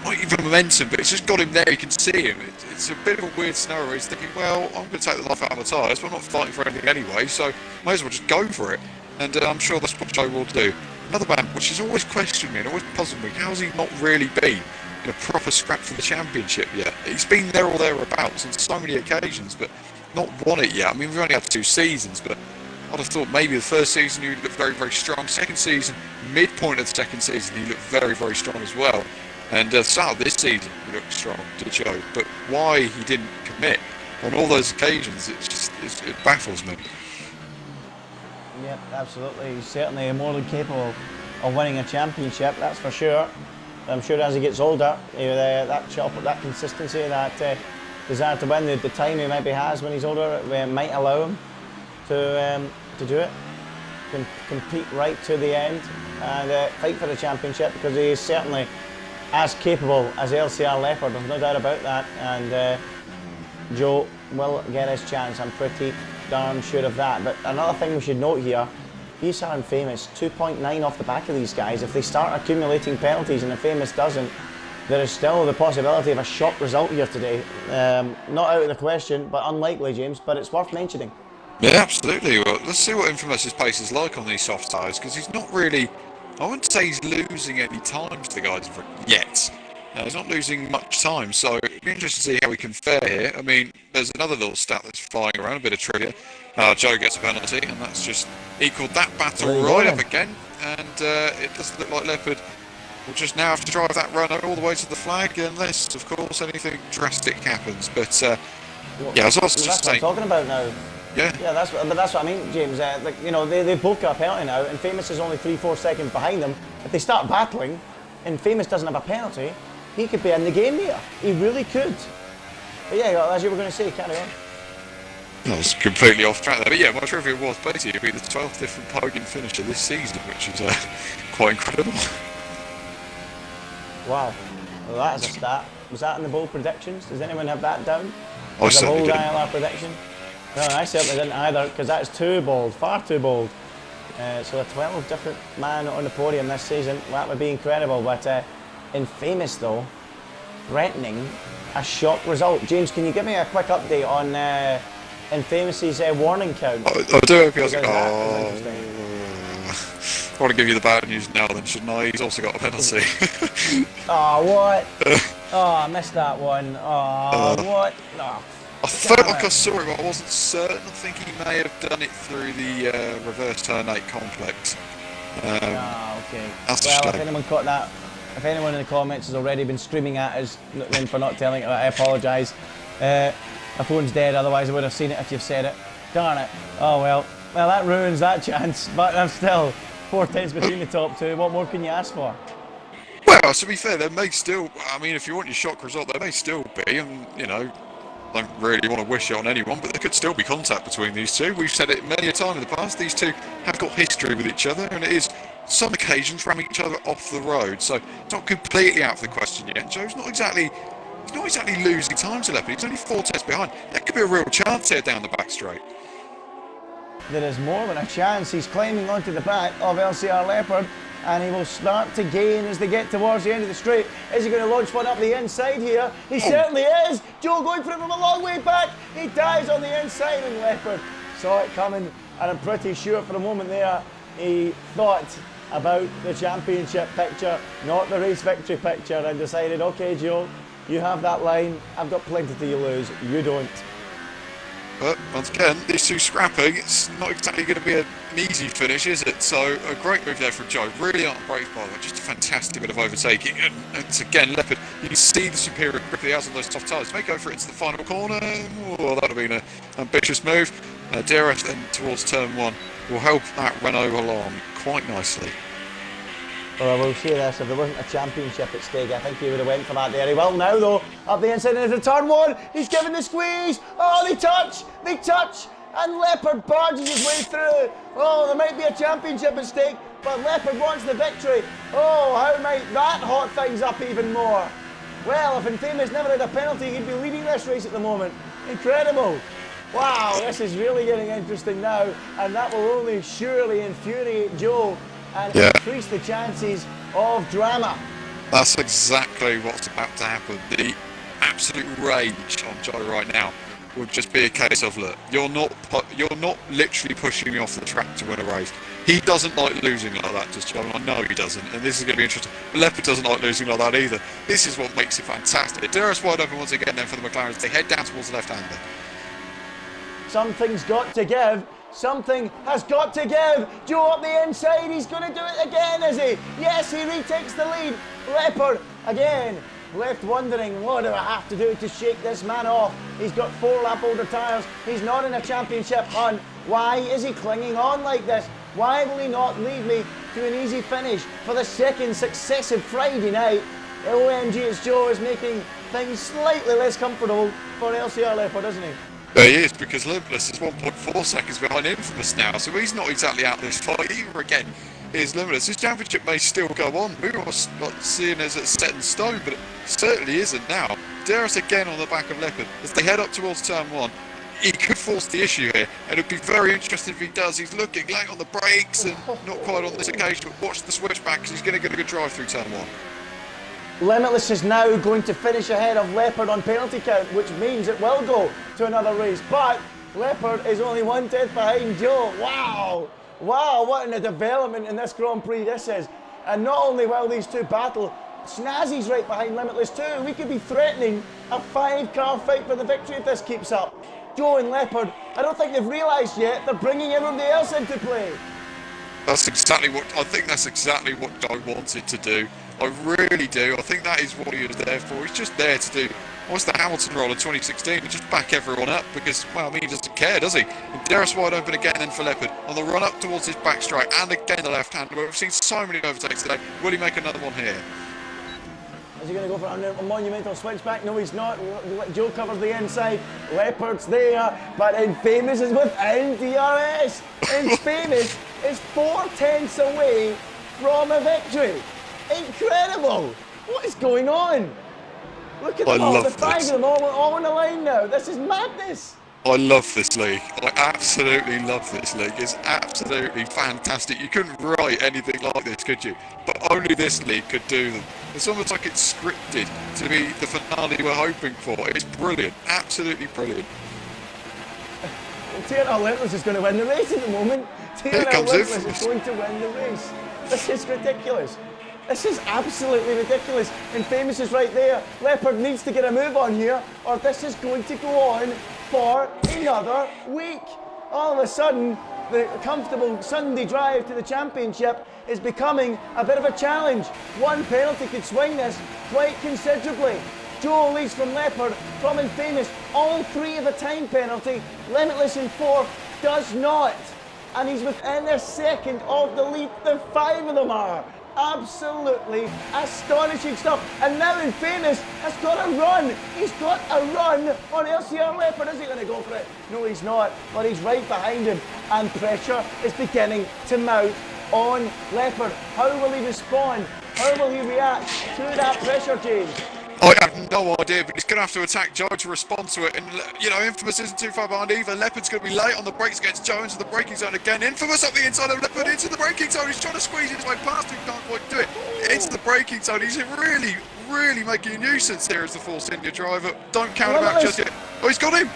not even momentum, but it's just got him there, you can see him. It's a bit of a weird scenario where he's thinking, well, I'm going to take the life out of the tyres, but I'm not fighting for anything anyway, so might as well just go for it. And I'm sure that's what Joe will do. Another man, which has always questioned me and always puzzled me, how has he not really been in a proper scrap for the championship yet? He's been there or thereabouts on so many occasions, but not won it yet. I mean, we've only had 2 seasons, but I'd have thought maybe the first season he looked very, very strong. Second season, midpoint of the second season, he looked very, very strong as well. And the start of this season, he looked strong to Joe. But why he didn't commit on all those occasions, it baffles me. Yep, absolutely. He's certainly more than capable of winning a championship, that's for sure. I'm sure as he gets older, that chop, that consistency, that desire to win, the time he maybe has when he's older, might allow him to do it, can compete right to the end and fight for the championship, because he is certainly as capable as LCR Leopard, there's no doubt about that, and Joe will get his chance, I'm pretty darn sure of that. But another thing we should note here, ILR and Famous 2.9 off the back of these guys. If they start accumulating penalties and Famous doesn't, there is still the possibility of a shock result here today. Not out of the question, but unlikely, James, but it's worth mentioning. Yeah, absolutely. Well, let's see what Infamous's pace is like on these soft tyres, because he's not really, I wouldn't say he's losing any time to the guys yet. He's not losing much time, so it'd be interesting to see how we can fare here. I mean, there's another little stat that's flying around, a bit of trivia. Joe gets a penalty, and that's just equalled that battle right up again. And it doesn't look like Leopard will just now have to drive that run all the way to the flag, unless, of course, anything drastic happens. But yeah, as I was just saying, what I'm talking about now. Yeah, that's what I mean, James. Like, you know, they both got a penalty now, and Famous is only 3-4 seconds behind them. If they start battling, and Famous doesn't have a penalty, he could be in the game here. He really could. But yeah, as you were going to say, carry on. I was completely off track there, but yeah, my trivia was basically it'd be the 12th different podium finisher this season, which is quite incredible. Wow, well, that is a stat. Was that in the bold predictions? Does anyone have that down? I certainly bold didn't. ILR prediction? No, I certainly didn't either, because that is too bold, far too bold. So a 12 different man on the podium this season, well, that would be incredible. But Infamous though, threatening a shock result. James, can you give me a quick update on Infamous's warning count? I do hope he hasn't. I want to give you the bad news now then, shouldn't I? He's also got a penalty. Oh, what? Oh, I missed that one. Oh, what? Oh, I felt like I saw it, but I wasn't certain. I think he may have done it through the reverse turn 8 complex. Okay. That's well, a if shame. anyone caught that, if anyone in the comments has already been screaming at us then for not telling it, I apologise. My phone's dead, otherwise I would have seen it if you've said it. Darn it. Oh well. Well, that ruins that chance, but I'm still 4 tenths between the top two. What more can you ask for? Well, to be fair, there may still, I mean, if you want your shock result, there may still be, and, you know, I don't really want to wish it on anyone, but there could still be contact between these two. We've said it many a time in the past, these two have got history with each other, and it is, some occasions, ramming each other off the road, so it's not completely out of the question yet. Joe's not exactly losing time to Leopard, he's only 4 tenths behind. That could be a real chance here down the back straight. there is more than a chance he's climbing onto the back of LCR Leopard, and he will start to gain as they get towards the end of the straight. Is he going to launch one up the inside here? He certainly is. Joe going for it from a long way back. He dies on the inside, and Leopard saw it coming, and I'm pretty sure for a moment there he thought about the championship picture, not the race victory picture, and decided, okay Joe, you have that line, I've got plenty to lose, you don't. But once again, these two scrapping, it's not exactly going to be an easy finish, is it? So a great move there from Joe, really aren't brave by that, just a fantastic bit of overtaking. And it's again, Leopard, you can see the superior grip he has on those soft tyres. May go for it into the final corner. Oh, that would have been an ambitious move. DRS then towards turn 1 will help that Renault along quite nicely. Well, I will say this, if there wasn't a championship at stake, I think he would have went for that there. He will now though, up the inside into turn 1, he's giving the squeeze, oh they touch, and Leopard barges his way through. Oh, there might be a championship at stake, but Leopard wants the victory. Oh, how might that hot things up even more? Well, if Infamous never had a penalty, he'd be leading this race at the moment. Incredible. Wow, this is really getting interesting now, and that will only surely infuriate Joe and increase the chances of drama. That's exactly what's about to happen. The absolute rage on Joe right now would just be a case of, look, you're not literally pushing me off the track to win a race. He doesn't like losing like that, does Joe? I know he doesn't, and this is going to be interesting. But Leopard doesn't like losing like that either. This is what makes it fantastic. DRS wide open once again then for the McLarens. They head down towards the left-hander. Something's got to give. Something has got to give. Joe up the inside. He's going to do it again, is he? Yes, he retakes the lead. Leopard again left wondering, what do I have to do to shake this man off? He's got 4 lap older tyres. He's not in a championship hunt. Why is he clinging on like this? Why will he not lead me to an easy finish for the second successive Friday night? OMG, it's Joe is making things slightly less comfortable for LCR Leopard, isn't he? There he is, because Limitless is 1.4 seconds behind Infamous now, so he's not exactly out of this fight either again. Here's Limitless. His championship may still go on. We were not seeing as it's set in stone, but it certainly isn't now. DRS again on the back of Leopard. As they head up towards turn 1, he could force the issue here, and it'd be very interesting if he does. He's looking late on the brakes, and not quite on this occasion, but watch the switchback, because he's going to get a good drive through turn 1. Limitless is now going to finish ahead of Leopard on penalty count, which means it will go to another race. But Leopard is only 1/10 behind Joe. Wow! Wow, what a development in this Grand Prix this is. And not only will these two battle, Snazzy's right behind Limitless too. We could be threatening a 5-car fight for the victory if this keeps up. Joe and Leopard, I don't think they've realised yet, they're bringing everybody else into play. That's exactly what Joe wanted to do. I really do. I think that is what he was there for. He's just there to do what's the Hamilton role in 2016 and just back everyone up because, well, I mean, he doesn't care, does he? And DRS wide open again then for Leopard on the run up towards his back strike and again the left hander. We've seen so many overtakes today. Will he make another one here? Is he going to go for a monumental switchback? No, he's not. Joe covers the inside. Leopard's there, but Infamous is within DRS. Infamous is 4/10 away from a victory. Incredible! What is going on? Look at them all, the 5 of them all on the line now. This is madness. I love this league. I absolutely love this league. It's absolutely fantastic. You couldn't write anything like this, could you? But only this league could do them. It's almost like it's scripted to be the finale we're hoping for. It's brilliant. Absolutely brilliant. TNR Limitless is going to win the race at the moment. TNR Limitless is going to win the race. This is ridiculous. This is absolutely ridiculous. Infamous is right there. Leopard needs to get a move on here, or this is going to go on for another week. All of a sudden, the comfortable Sunday drive to the championship is becoming a bit of a challenge. One penalty could swing this quite considerably. Joe leads from Leopard, from Infamous, all 3 of a time penalty. Limitless in 4th does not. And he's within a second of the lead. The 5 of them are. Absolutely astonishing stuff. And now Infamous has got a run. He's got a run on LCR Leopard. Is he going to go for it? No, he's not. But he's right behind him. And pressure is beginning to mount on Leopard. How will he respond? How will he react to that pressure, James? I have no idea, but he's going to have to attack Joe to respond to it. And, you know, Infamous isn't too far behind either. Leopard's going to be late on the brakes against Joe into the braking zone again. Infamous up the inside of Leopard into the braking zone. He's trying to squeeze his way past him, can't quite do it. Into the braking zone. He's really making a nuisance here as the Force India driver. Don't count him out just yet. Oh, he's got him.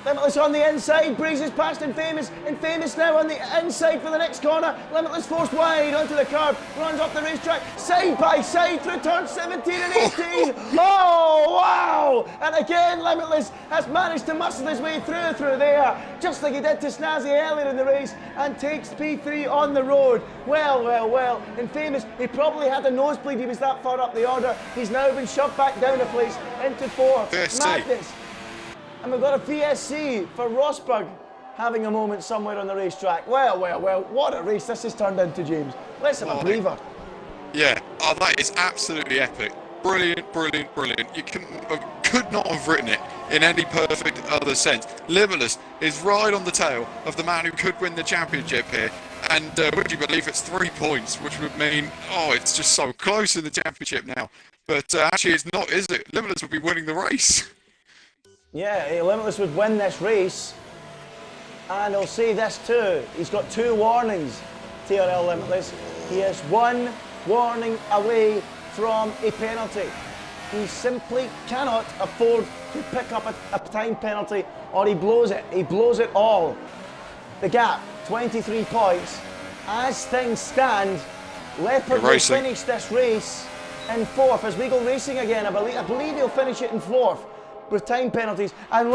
Limitless on the inside, breezes past Infamous. Infamous now on the inside for the next corner. Limitless forced wide onto the curb, runs off the racetrack, side by side through turns 17 and 18. Oh, wow! And again, Limitless has managed to muscle his way through there, just like he did to Snazzy earlier in the race, and takes P3 on the road. Well. Infamous, he probably had a nosebleed, he was that far up the order. He's now been shoved back down a place into fourth. Madness. And we've got a VSC for Rosberg having a moment somewhere on the racetrack. Well, what a race this has turned into, James. Let's have a breather. Yeah, that is absolutely epic. Brilliant. You could not have written it in any perfect other sense. Limitless is right on the tail of the man who could win the championship here. And would you believe it's 3 points, which would mean, it's just so close in the championship now. But actually it's not, is it? Limitless would be winning the race. Yeah, Limitless would win this race, and I'll say this too, he's got 2 warnings, TRL Limitless. He is 1 warning away from a penalty. He simply cannot afford to pick up a time penalty, or he blows it all. The gap, 23 points. As things stand, Leopard will finish this race in 4th. As we go racing again, I believe he'll finish it in 4th. With time penalties, and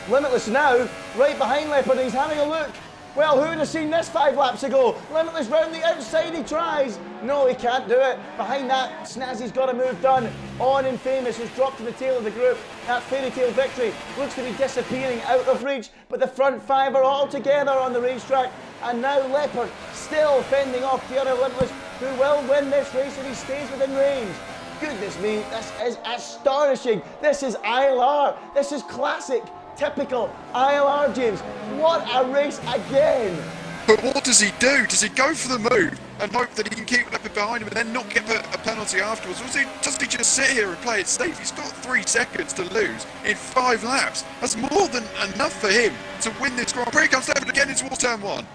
Limitless now right behind Leopard. He's having a look. Well, who would have seen this 5 laps ago? Limitless round the outside, he tries. No, he can't do it. Behind that, Snazzy's got a move done on Infamous, who's dropped to the tail of the group. That fairy tale victory looks to be disappearing out of reach, but the front 5 are all together on the racetrack, and now Leopard still fending off TRL Limitless, who will win this race if he stays within range. Goodness me, this is astonishing. This is ILR. This is classic, typical ILR, James. What a race again. But what does he do? Does he go for the move and hope that he can keep Leopard behind him and then not get a penalty afterwards? Or does he just sit here and play it safe? He's got 3 seconds to lose in 5 laps. That's more than enough for him to win this Grand Prix. Comes Leopard again into turn 1.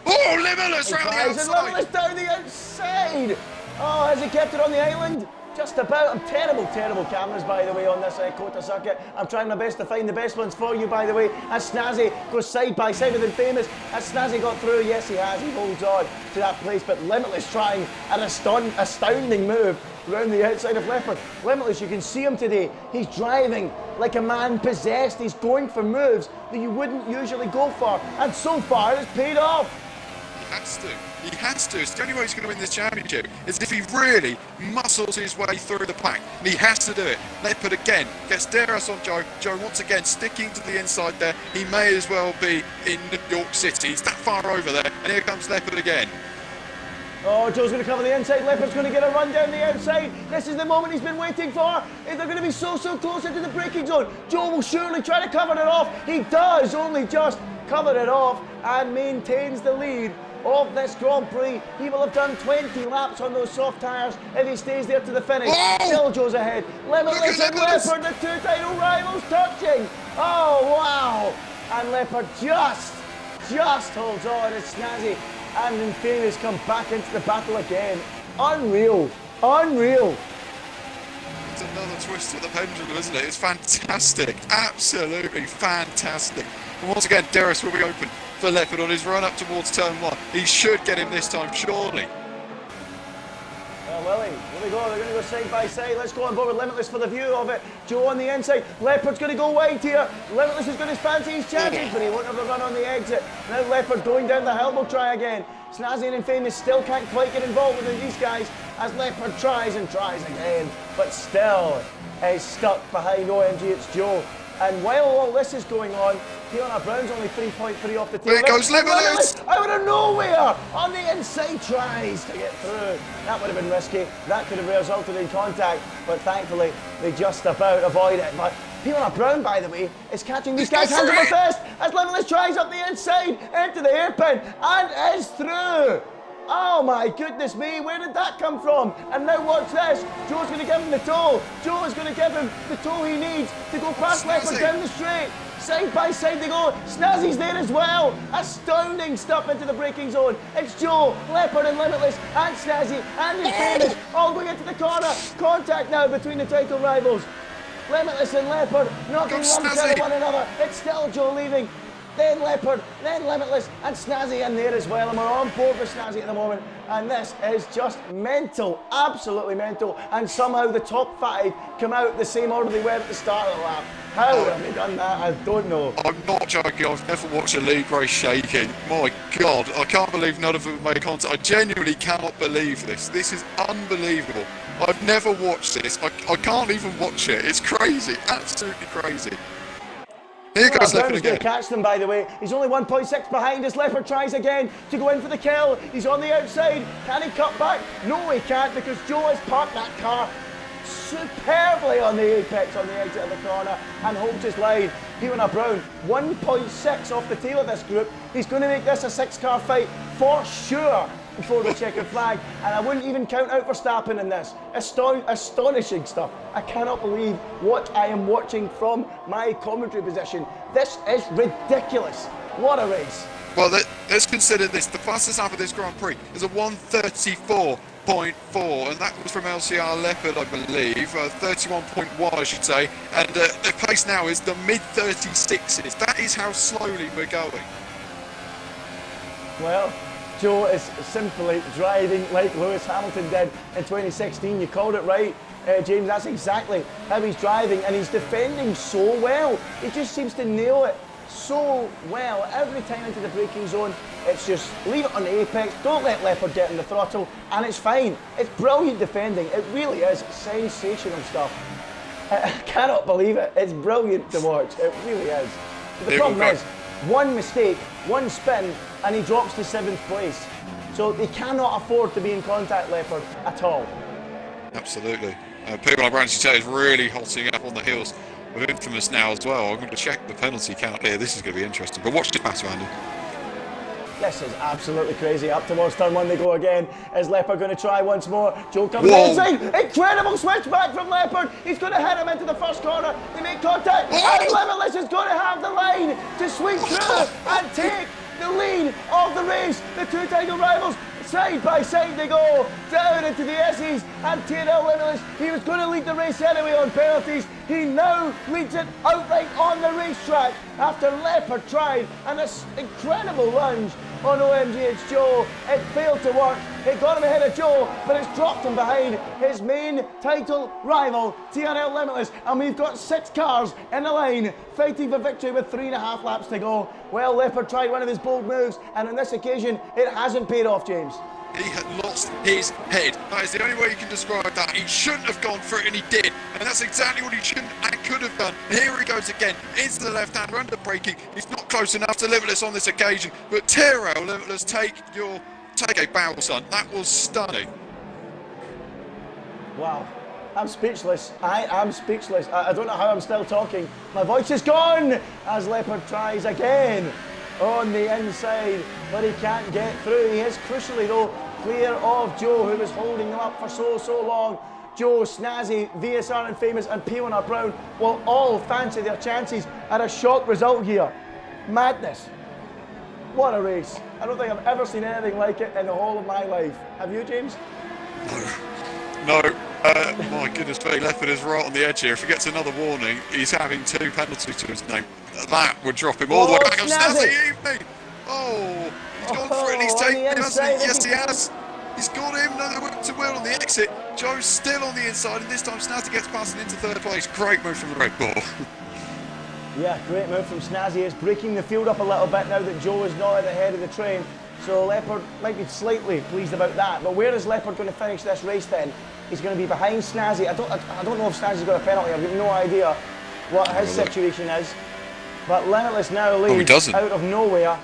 Oh, Limitless round the outside. Limitless down the outside. Oh, has he kept it on the island? Just about. Terrible cameras, by the way, on this Kota circuit. I'm trying my best to find the best ones for you, by the way. As Snazzy goes side by side with Infamous. Has Snazzy got through? Yes, he has. He holds on to that place, but Limitless trying an astounding move around the outside of Leopard. Limitless, you can see him today. He's driving like a man possessed. He's going for moves that you wouldn't usually go for, and so far it's paid off. He has to. It's the only way he's going to win this championship is if he really muscles his way through the pack. And he has to do it. Leopard again gets DRS on Joe. Joe once again sticking to the inside there. He may as well be in New York City. He's that far over there. And here comes Leopard again. Oh, Joe's going to cover the inside. Leopard's going to get a run down the outside. This is the moment he's been waiting for. They're going to be so close into the braking zone. Joe will surely try to cover it off. He does only just cover it off and maintains the lead of this Grand Prix. He will have done 20 laps on those soft tyres if he stays there to the finish. Still Joe's ahead. Limitless and Leopard, the 2 title rivals touching. Oh, wow. And Leopard just holds on as Snazzy and Infamous come back into the battle again. Unreal. It's another twist of the pendulum, isn't it? It's fantastic. Absolutely fantastic. And once again, DRS will be open for Leopard on his run up towards turn 1. He should get him this time, surely. Well, Willie, here we go. They're going to go side by side. Let's go on board with Limitless for the view of it. Joe on the inside. Leopard's going to go wide here. Limitless is going to fancy his chances, but he won't have a run on the exit. Now Leopard going down the hill will try again. Snazzy and Infamous still can't quite get involved with these guys as Leopard tries and tries again, but still is stuck behind OMG. It's Joe. And while all this is going on, Keona Brown's only 3.3 off the tail. There goes Limitless! Out of nowhere! On the inside tries to get through. That would have been risky. That could have resulted in contact, but thankfully they just about avoid it. But Keona Brown, by the way, is catching these guys hand over fist as Limitless tries up the inside into the hairpin and is through. Oh my goodness me, where did that come from? And now watch this. Joe's going to give him the toe. Joe is going to give him the toe he needs to go past Leopard down the straight. Side by side they go. Snazzy's there as well. Astounding stuff into the braking zone. It's Joe, Leopard and Limitless and Snazzy and Infamous all going into the corner. Contact now between the title rivals. Limitless and Leopard knocking one into one another. It's still Joe leaving. Then Leopard, then Limitless, and Snazzy in there as well. And we're on board with Snazzy at the moment. And this is just mental, absolutely mental. And somehow the top 5 come out the same order they were at the start of the lap. How have they done that? I don't know. I'm not joking, I've never watched a league race shaking. My God, I can't believe none of them made contact. I genuinely cannot believe this. This is unbelievable. I've never watched this. I can't even watch it. It's crazy, absolutely crazy. Here goes Leopard again. Going to catch them, by the way. He's only 1.6 behind as Leopard tries again to go in for the kill. He's on the outside. Can he cut back? No, he can't, because Joe has parked that car superbly on the apex on the exit of the corner and holds his line. P1 Brown, 1.6 off the tail of this group. He's going to make this a 6-car fight for sure before the checkered flag, and I wouldn't even count out Verstappen in this. Astonishing stuff. I cannot believe what I am watching from my commentary position. This is ridiculous. What a race. Well, let's consider this. The fastest lap of this Grand Prix is a 1:34.4, and that was from LCR Leopard, I believe. 31.1, I should say. And the pace now is the mid-36s. That is how slowly we're going. Well, Joe is simply driving like Lewis Hamilton did in 2016. You called it right, James. That's exactly how he's driving, and he's defending so well. He just seems to nail it so well every time into the braking zone. It's just leave it on the apex, don't let Leopard get in the throttle, and it's fine. It's brilliant defending. It really is sensational stuff. I cannot believe it. It's brilliant to watch. It really is. But the problem is, one mistake, one spin, and he drops to 7th place. So they cannot afford to be in contact, Leopard, at all. Absolutely. People like Brandon is really hotting up on the heels of Infamous now as well. I'm going to check the penalty count here. This is going to be interesting. But watch this pass, Andy. This is absolutely crazy. Up towards turn 1 they go again. Is Leopard going to try once more? Joe comes inside. Incredible switch back from Leopard. He's going to hit him into the first corner. They make contact. And Limitless is going to have the line to sweep through and take the lead of the race. The two title rivals, side by side they go, down into the S's, and TNL Limitless, he was going to lead the race anyway on penalties. He now leads it outright on the racetrack after Leopard tried, and this incredible lunge on OMG It's Joe. It failed to work. It got him ahead of Joe, but it's dropped him behind his main title rival, TNL Limitless, and we've got 6 cars in the line fighting for victory with 3.5 laps to go. Well, Leopard tried one of his bold moves, and on this occasion, it hasn't paid off, James. He had lost his head. That is the only way you can describe that. He shouldn't have gone for it, and he did. And that's exactly what he shouldn't and could have done. And here he goes again, into the left-hander, under braking. He's not close enough to Limitless on this occasion. But Tyrrell, Limitless, take a bow, son. That was stunning. Wow. I'm speechless. I am speechless. I don't know how I'm still talking. My voice is gone as Leopard tries again on the inside, but he can't get through. He is crucially though clear of Joe, who was holding him up for so long. Joe, Snazzy, VSR Infamous and P1 Brown will all fancy their chances at a shock result here. Madness. What a race. I don't think I've ever seen anything like it in the whole of my life. Have you, James? No. My goodness me, Leopard is right on the edge here. If he gets another warning, he's having 2 penalties to his name. That would drop him all the way back up. Snazzy evening! Oh, he's gone for it and he's taken him, hasn't he? Yes, he has. He's got him, another whip to wheel on the exit. Joe's still on the inside, and this time Snazzy gets past and into 3rd place. Great move from the Red Bull. Yeah, great move from Snazzy. It's breaking the field up a little bit now that Joe is not at the head of the train. So Leopard might be slightly pleased about that. But where is Leopard going to finish this race then? He's going to be behind Snazzy. I don't know if Snazzy's got a penalty. I've got no idea what his situation is. But Limitless now leads out of nowhere.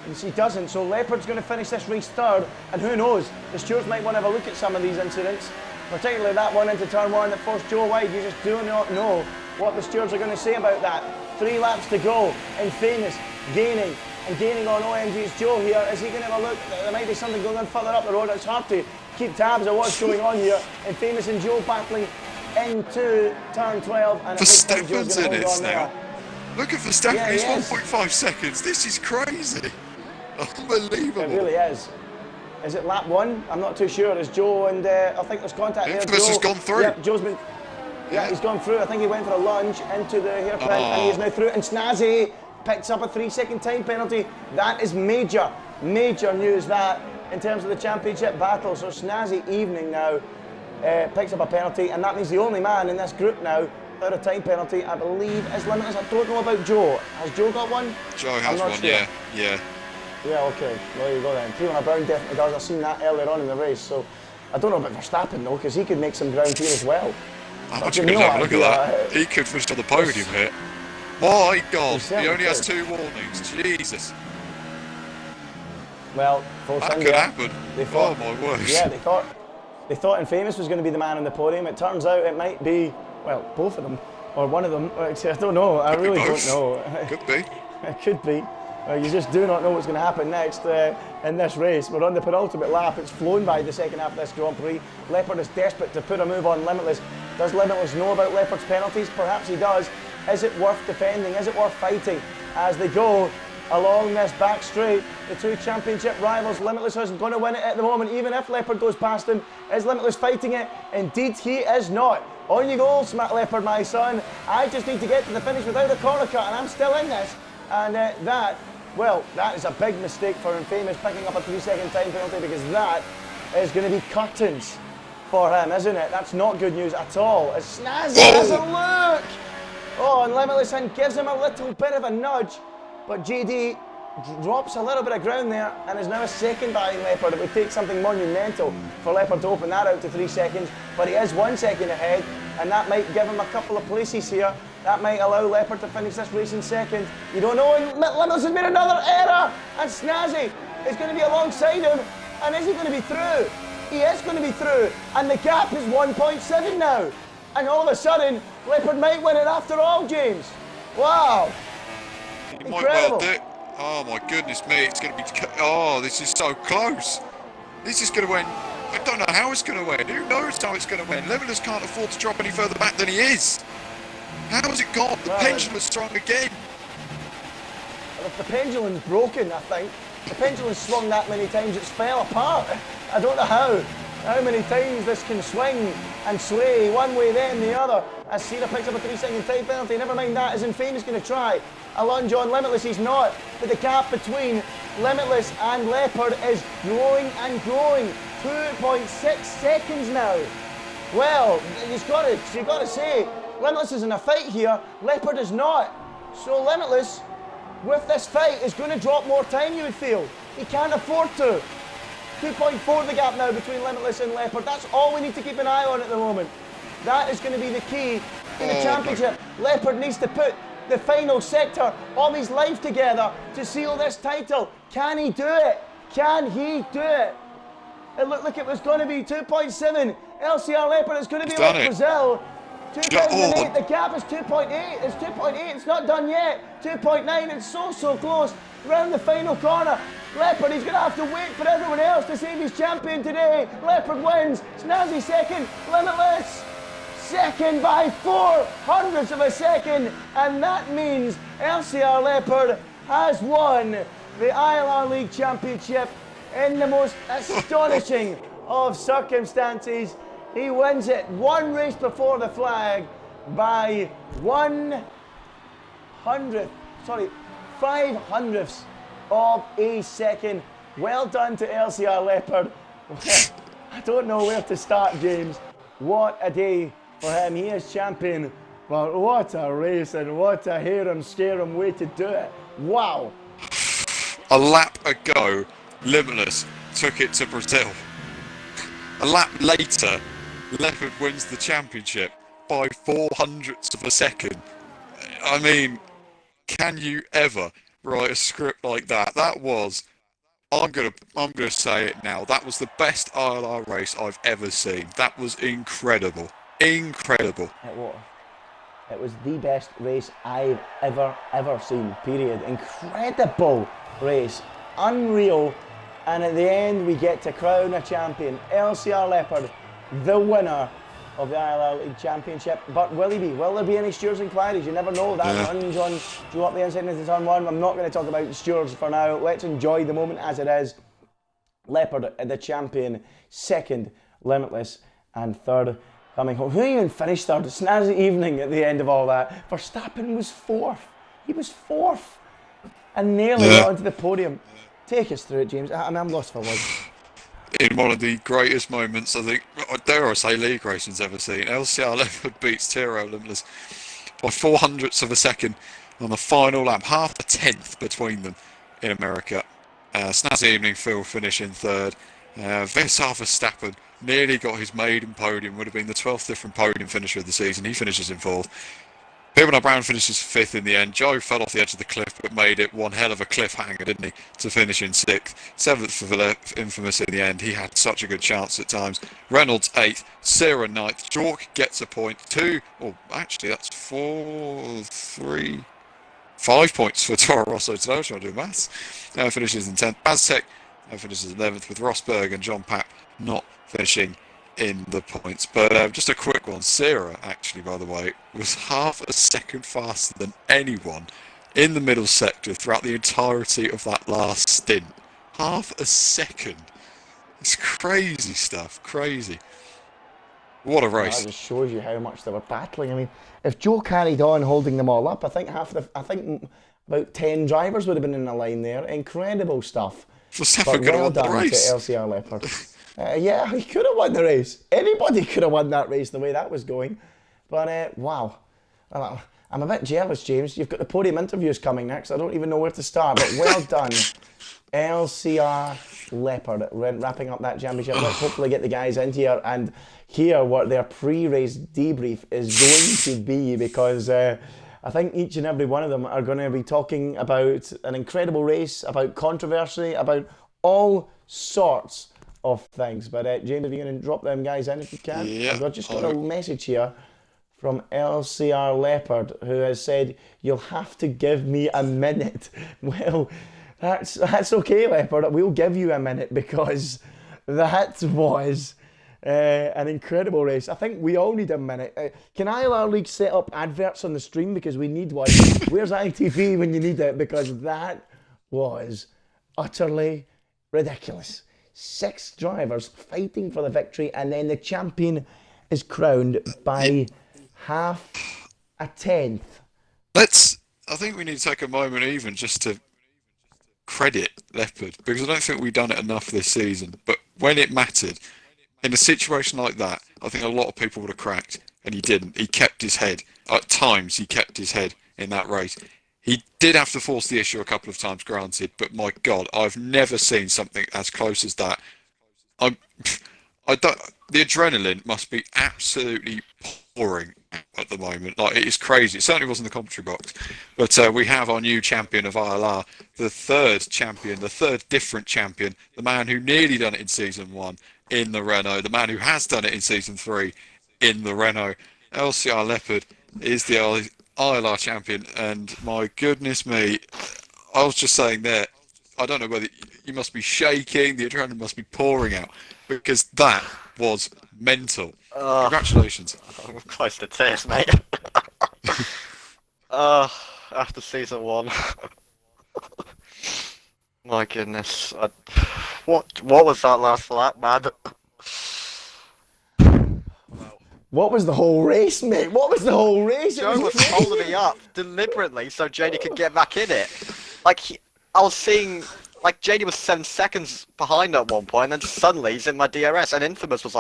And he doesn't. So Leopard's going to finish this race 3rd. And who knows? The stewards might want to have a look at some of these incidents. Particularly that one into turn 1 that forced Joe wide. You just do not know what the stewards are going to say about that. 3 laps to go. Infamous gaining and gaining on OMG's Joe here. Is he going to have a look? There might be something going on further up the road. It's hard to keep tabs of what's going on here. And Famous and Joe battling into turn 12. And Verstappen's in it now. Look at Verstappen, yeah, he's 1.5 seconds. This is crazy. Unbelievable. It really is. Is it lap 1? I'm not too sure. Is Joe and I think there's contact there. Infamous has gone through. Yep, Joe's been. Yeah, he's gone through. I think he went for a lunge into the hairpin and he's now through. And Snazzy picks up a 3-second time penalty. That is major news that in terms of the championship battle. So Snazzy evening now picks up a penalty, and that means the only man in this group now without a time penalty, I believe, is Limitless. I don't know about Joe. Has Joe got one? Joe has one, sure. yeah. Yeah, okay. Well, there you go then. Fiona Brown definitely does. I've seen that earlier on in the race. So I don't know about Verstappen though, because he could make some ground here as well. I'm actually going to have a look at that. He could finish on the podium here. My God, he only has 2 warnings. Jesus. Well, that could happen. Oh my word. Yeah, they thought Infamous was going to be the man on the podium. It turns out it might be, well, both of them or one of them. I don't know. I really don't know. Could be. It could be. You just do not know what's going to happen next in this race. We're on the penultimate lap. It's flown by the second half of this Grand Prix. Leopard is desperate to put a move on Limitless. Does Limitless know about Leopard's penalties? Perhaps he does. Is it worth defending? Is it worth fighting as they go along this back straight? The two championship rivals. Limitless isn't going to win it at the moment, even if Leopard goes past him. Is Limitless fighting it? Indeed, he is not. On you go, Leopard, my son. I just need to get to the finish without a corner cut, and I'm still in this. And that is a big mistake for Infamous, picking up a 3-second time penalty, because that is going to be curtains for him, isn't it? That's not good news at all. As Snazzy has a look! Oh, and Limitless gives him a little bit of a nudge, but JD drops a little bit of ground there and is now a second behind Leopard. It would take something monumental for Leopard to open that out to 3 seconds, but he is 1 second ahead, and that might give him a couple of places here. That might allow Leopard to finish this race in second. You don't know, and Limitless has made another error, and Snazzy is going to be alongside him, and is he going to be through? He is going to be through, and the gap is 1.7 now. And all of a sudden, Leopard might win it after all, James. Wow. He might well do. Oh my goodness me, it's going to be... Oh, this is so close. This is going to win. I don't know how it's going to win. Who knows how it's going to win? Limitless can't afford to drop any further back than he is. How has it gone? The pendulum's swung again. The pendulum's broken, I think. The pendulum's swung that many times it's fell apart. I don't know how many times this can swing and sway one way then the other. As Cena picks up a 3-second time penalty. Never mind that, as Infamous going to try a lunge on Limitless. He's not. But the gap between Limitless and Leopard is growing and growing. 2.6 seconds now. Well, you've got to say, Limitless is in a fight here. Leopard is not. So Limitless, with this fight, is going to drop more time, you would feel. He can't afford to. 2.4 the gap now between Limitless and Leopard. That's all we need to keep an eye on at the moment. That is going to be the key in the championship. Leopard needs to put the final sector of his life together to seal this title. Can he do it? Can he do it? It looked like it was going to be 2.7. LCR Leopard is going to be like Brazil. 2008, the gap is 2.8. It's 2.8. It's not done yet. 2.9. It's so close. Round the final corner. Leopard, he's going to have to wait for everyone else to save his champion today. Leopard wins. Snazzy second. Limitless second by 0.04 of a second. And that means LCR Leopard has won the ILR League Championship in the most astonishing of circumstances. He wins it 1 race before the flag by 500ths of a second. Well done to LCR Leopard. I don't know where to start, James. What a day for him. He is champion. But what a race, and what a harem-scarum way to do it. Wow. A lap ago, Limitless took it to Brazil. A lap later, Leopard wins the championship by 0.04 of a second. I mean, can you ever write a script like that? That was, I'm gonna say it now, that was the best ILR race I've ever seen. That was incredible. Incredible. It was the best race I've ever seen, period. Incredible. race. Unreal. And at the end, we get to crown a champion. LCR Leopard, the winner of the ILR League Championship. But will he be? Will there be any stewards inquiries? You never know. That runs on Joe up the inside into turn 1. I'm not going to talk about stewards for now. Let's enjoy the moment as it is. Leopard, the champion, second, Limitless, and third, coming home. Who even finished third? Snazzy evening at the end of all that. Verstappen was fourth. He was fourth. And nearly got onto the podium. Take us through it, James. I'm lost for words. In one of the greatest moments, I think, dare I say, league racing's ever seen. LCR Leopard beats Tiro Limitless by 0.04 of a second on the final lap, half a tenth between them in America. Snazzy Evening Phil finishing third. Verstappen nearly got his maiden podium, would have been the 12th different podium finisher of the season. He finishes in fourth. Benoit Brown finishes fifth in the end. Joe fell off the edge of the cliff, but made it one hell of a cliffhanger, didn't he, to finish in sixth. Seventh for Infamous in the end. He had such a good chance at times. Reynolds eighth, Sarah ninth. Jork gets a point. Actually that's 5 points for Toro Rosso today. I was trying to do maths. Finishes in 10th. Baztec finishes 11th, with Rosberg and John Papp not finishing in the points. But just a quick one. Sarah, actually, by the way, was half a second faster than anyone in the middle sector throughout the entirety of that last stint. Half a second. It's crazy stuff. Crazy. What a race. That just shows you how much they were battling. I mean, if Joe carried on holding them all up, I think about 10 drivers would have been in the line there. Incredible stuff. But well done to LCR Leopard. Yeah, he could have won the race. Anybody could have won that race the way that was going. But wow. I'm a bit jealous, James. You've got the podium interviews coming next. I don't even know where to start. But well done, LCR Leopard. Wrapping up that championship. Let's hopefully get the guys in here and hear what their pre-race debrief is going to be, because I think each and every one of them are going to be talking about an incredible race, about controversy, about all sorts of things. But James, if you're going to drop them guys in if you can. Yeah, I've just got a message here from LCR Leopard, who has said, "You'll have to give me a minute." Well, that's okay, Leopard. We'll give you a minute, because that was an incredible race. I think we all need a minute. Can ILR League set up adverts on the stream, because we need one? Where's ITV when you need it? Because that was utterly ridiculous. 6 drivers fighting for the victory, and then the champion is crowned by half a tenth. I think we need to take a moment even just to credit Leopard, because I don't think we've done it enough this season. But when it mattered, in a situation like that, I think a lot of people would have cracked, and he didn't. He kept his head. At times, he kept his head in that race. He did have to force the issue a couple of times, granted, but my God, I've never seen something as close as that. The adrenaline must be absolutely pouring at the moment. Like, it is crazy. It certainly wasn't the commentary box. But we have our new champion of ILR, the third champion, the third different champion, the man who nearly done it in Season 1 in the Renault, the man who has done it in Season 3 in the Renault. LCR Leopard is the ILR champion, and my goodness me, I was just saying there, I don't know whether you must be shaking, the adrenaline must be pouring out, because that was mental. Congratulations. I'm close to tears, mate. After Season 1. My goodness. What was that last lap, man? What was the whole race, mate? What was the whole race? Joe was holding me up deliberately so JD could get back in it. I was seeing, JD was 7 seconds behind at one point, and then suddenly he's in my DRS, and Infamous was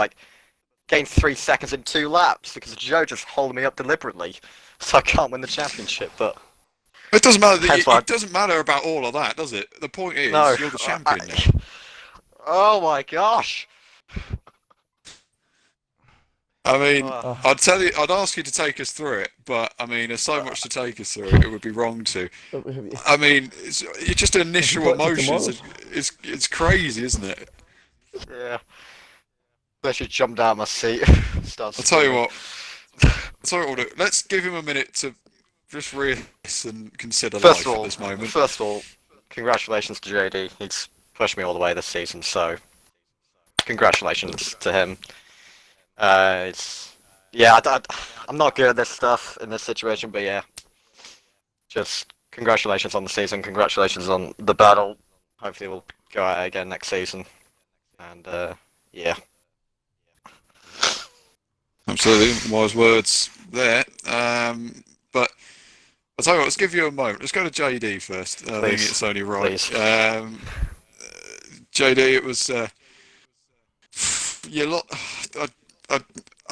gained 3 seconds in 2 laps because Joe just holding me up deliberately, so I can't win the championship. But it doesn't matter. It doesn't matter about all of that, does it? The point is, no, you're the champion now. Oh my gosh. I mean, I'd ask you to take us through it, but I mean, there's so much to take us through. It would be wrong to. I mean, it's just initial emotions. It's crazy, isn't it? Yeah. I should jump down my seat. I'll tell you what. Let's give him a minute to just reassess and consider life at this moment. First of all, congratulations to JD. He's pushed me all the way this season, so congratulations to him. I'm not good at this stuff in this situation, but yeah, just congratulations on the season. Congratulations on the battle. Hopefully, we'll go out again next season. And yeah. Absolutely, wise words there. But I'll tell you what, let's give you a moment. Let's go to JD first. I think it's only right. JD, it was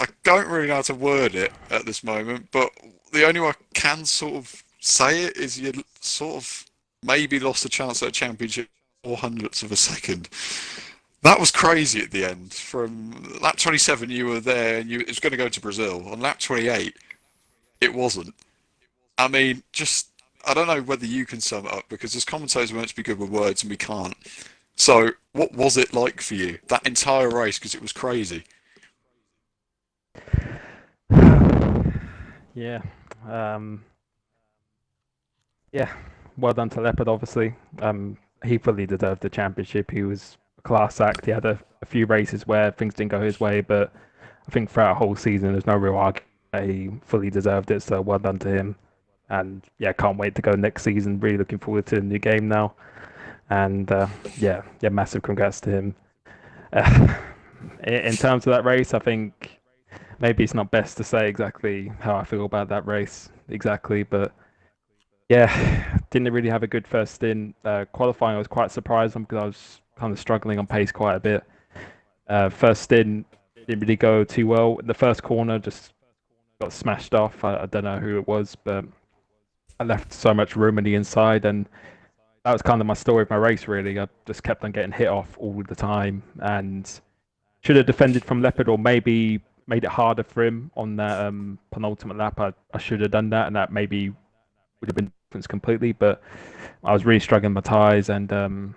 I don't really know how to word it at this moment, but the only way I can sort of say it is you sort of maybe lost a chance at a championship 400ths of a second. That was crazy at the end. From lap 27, you were there, and it was going to go to Brazil. On lap 28, it wasn't. I mean, I don't know whether you can sum it up, because as commentators, we're meant to be good with words, and we can't. So, what was it like for you, that entire race, because it was crazy? Yeah. Yeah. Well done to Leopard, obviously. He fully deserved the championship. He was a class act. He had a few races where things didn't go his way, but I think throughout the whole season, there's no real argument that he fully deserved it. So well done to him. And yeah, can't wait to go next season. Really looking forward to the new game now. And yeah, massive congrats to him. In terms of that race, I think maybe it's not best to say exactly how I feel about that race exactly, but yeah, didn't really have a good first stint. Qualifying, I was quite surprised on, because I was kind of struggling on pace quite a bit. First stint didn't really go too well. The first corner just got smashed off. I don't know who it was, but I left so much room on the inside, and that was kind of my story of my race, really. I just kept on getting hit off all the time, and should have defended from Leopard, or maybe made it harder for him on that penultimate lap. I should have done that, and that maybe would have been different completely, but I was really struggling with my tyres, and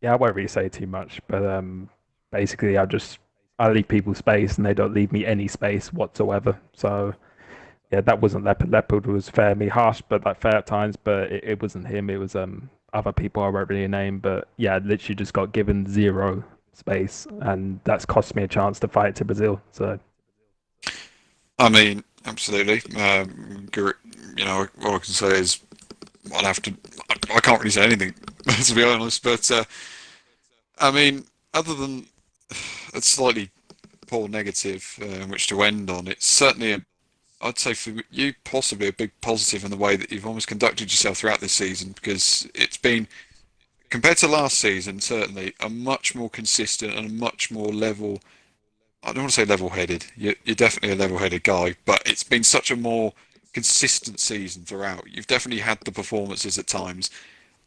yeah, I won't really say too much, but basically I leave people space, and they don't leave me any space whatsoever. So yeah, that wasn't Leopard. Leopard was fairly harsh, but like fair at times, but it wasn't him. It was other people I won't really name, but yeah, I literally just got given zero space, and that's cost me a chance to fight to Brazil. So I mean, absolutely. You know, all I can say is I can't really say anything, to be honest. But I mean, other than a slightly poor negative, which to end on, it's certainly I'd say for you possibly a big positive in the way that you've almost conducted yourself throughout this season, because it's been, compared to last season, certainly a much more consistent and a much more level. I don't want to say level-headed. You're definitely a level-headed guy, but it's been such a more consistent season throughout. You've definitely had the performances at times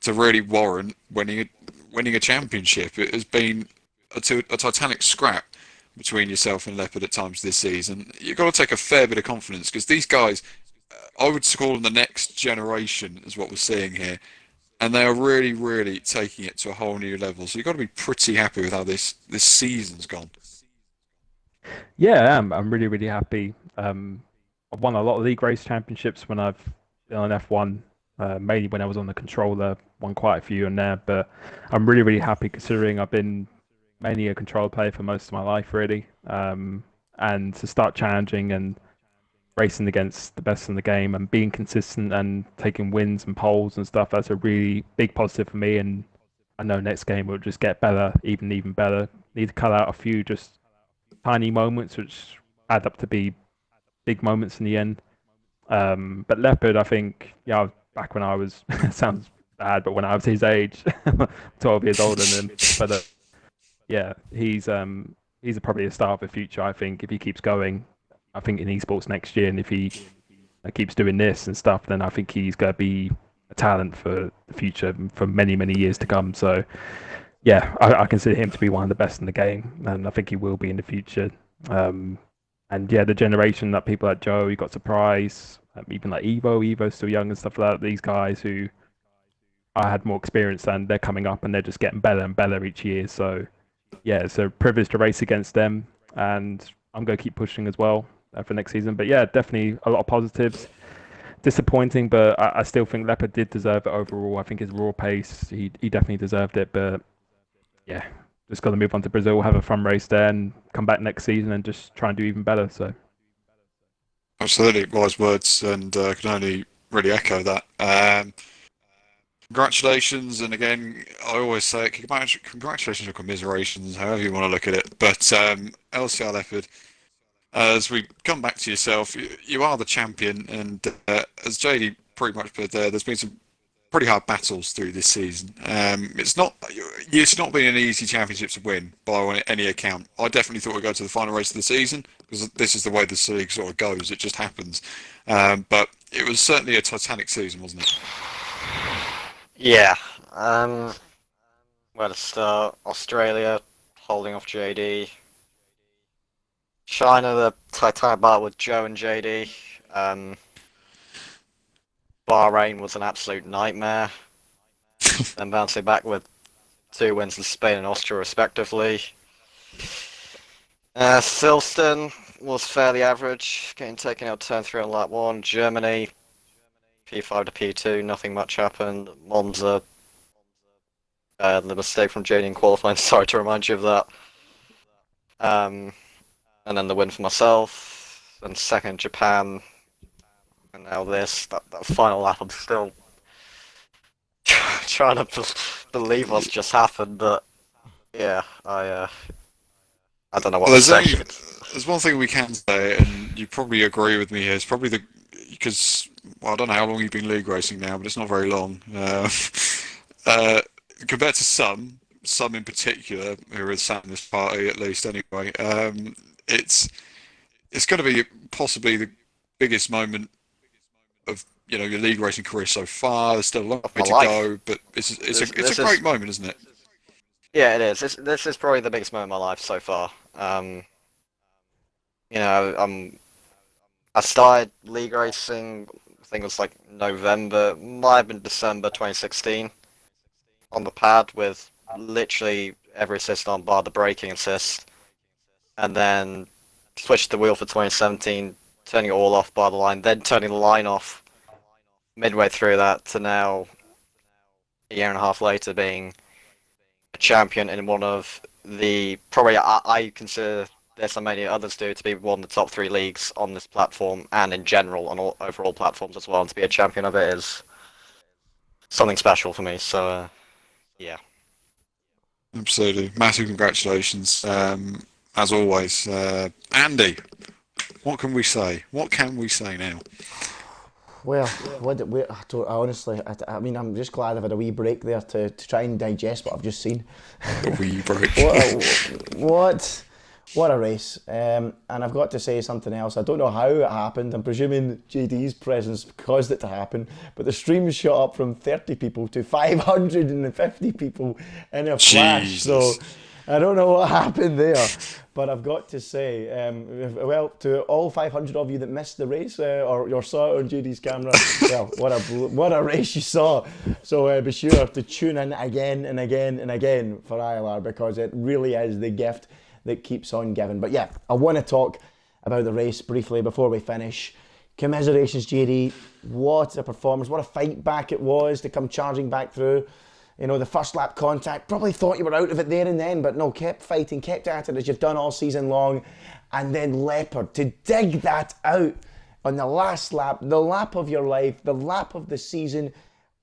to really warrant winning a championship. It has been a titanic scrap between yourself and Leopard at times this season. You've got to take a fair bit of confidence, because these guys, I would call them the next generation, is what we're seeing here, and they are really, really taking it to a whole new level. So you've got to be pretty happy with how this season's gone. yeah, I'm really, really happy. I've won a lot of league race championships when I've been on F1, mainly when I was on the controller, won quite a few in there, but I'm really, really happy considering I've been mainly a controller player for most of my life, really. And to start challenging and racing against the best in the game and being consistent and taking wins and poles and stuff, that's a really big positive for me. And I know next game will just get better, even better. Need to cut out a few just tiny moments which add up to be big moments in the end. But Leopard, I think, yeah, back when I was, sounds bad, but when I was his age, 12 years older than him. But yeah, he's probably a star of the future, I think, if he keeps going. I think in esports next year, and if he keeps doing this and stuff, then I think he's going to be a talent for the future for many, many years to come. So yeah, I consider him to be one of the best in the game, and I think he will be in the future. And yeah, the generation that people like Joe, you got Surprise, even like Evo's still young and stuff like that. These guys who I had more experience than, they're coming up and they're just getting better and better each year. So yeah, it's a privilege to race against them, and I'm going to keep pushing as well for next season. But yeah, definitely a lot of positives. disappointing, but I still think Leopard did deserve it overall. I think his raw pace, he definitely deserved it. But yeah, just got to move on to Brazil, have a fun race there, and come back next season and just try and do even better. So Absolutely, wise words, and can only really echo that. Congratulations, and again, I always say it, congratulations or commiserations, however you want to look at it. But LCR Leopard, as we come back to yourself, you are the champion, and as JD pretty much put there, there's been some pretty hard battles through this season. It's not been an easy championship to win by any account. I definitely thought we'd go to the final race of the season, because this is the way the league sort of goes. It just happens. But it was certainly a titanic season, wasn't it? Yeah. Where to start? Australia, holding off JD. China, the titanic battle with Joe and JD. Bahrain was an absolute nightmare. Then bouncing back with 2 wins in Spain and Austria respectively. Silverstone was fairly average, getting taken out turn 3 on lap 1. Germany, P5 to P2, nothing much happened. Monza, the mistake from JD in qualifying, sorry to remind you of that. And then the win for myself, and second Japan, and now this, that final lap. I'm still trying to believe what's just happened, but yeah, I don't know what to say. There's one thing we can say, and you probably agree with me here. It's probably because I don't know how long you've been league racing now, but it's not very long. Compared to some in particular who are sat in this party, at least anyway, it's going to be possibly the biggest moment of your league racing career so far. There's still a long way to go, but it's a great moment, isn't it? Yeah, it is. This is probably the biggest moment of my life so far. I started league racing, I think it was like November, might have been December 2016, on the pad with literally every assist on bar the braking assist, and then switched the wheel for 2017, turning it all off by the line, then turning the line off midway through that to now, a year and a half later, being a champion in one of the, probably I consider this and many others do, to be one of the top 3 leagues on this platform and in general on all overall platforms as well, and to be a champion of it is something special for me, so yeah. Absolutely. Massive congratulations, as always. Andy, what can we say? What can we say now? Well, I mean, I'm just glad I've had a wee break there to try and digest what I've just seen. A wee break. What a race. And I've got to say something else. I don't know how it happened. I'm presuming JD's presence caused it to happen. But the stream shot up from 30 people to 550 people in a flash. Jesus. So I don't know what happened there. But I've got to say, well, to all 500 of you that missed the race or saw it on JD's camera, well, what a race you saw. So be sure to tune in again and again and again for ILR, because it really is the gift that keeps on giving. But yeah, I want to talk about the race briefly before we finish. Commiserations, JD. What a performance. What a fight back it was to come charging back through. The first lap contact, probably thought you were out of it there and then, but no, kept fighting, kept at it as you've done all season long. And then Leopard, to dig that out on the last lap, the lap of your life, the lap of the season.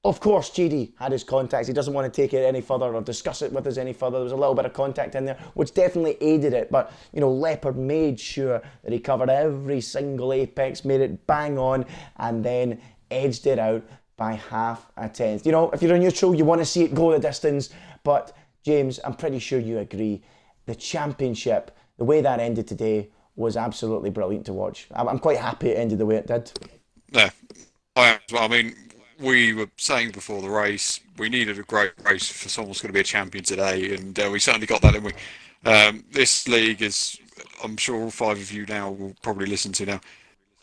Of course, JD had his contacts. He doesn't want to take it any further or discuss it with us any further. There was a little bit of contact in there, which definitely aided it. But, Leopard made sure that he covered every single apex, made it bang on, and then edged it out by half a tenth. If you're a neutral, you want to see it go the distance. But, James, I'm pretty sure you agree. The championship, the way that ended today, was absolutely brilliant to watch. I'm quite happy it ended the way it did. Yeah, I am as well. I mean, we were saying before the race, we needed a great race for someone who's going to be a champion today, and we certainly got that, didn't we? This league is, I'm sure all 5 of you now will probably listen to now,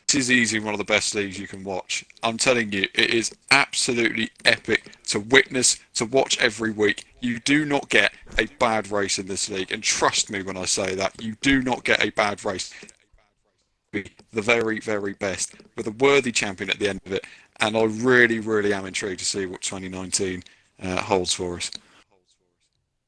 this is easily one of the best leagues you can watch. I'm telling you, it is absolutely epic to witness, to watch every week. You do not get a bad race in this league, and trust me when I say that, you do not get a bad race. be the very, very best with a worthy champion at the end of it. And I really, really am intrigued to see what 2019 holds for us.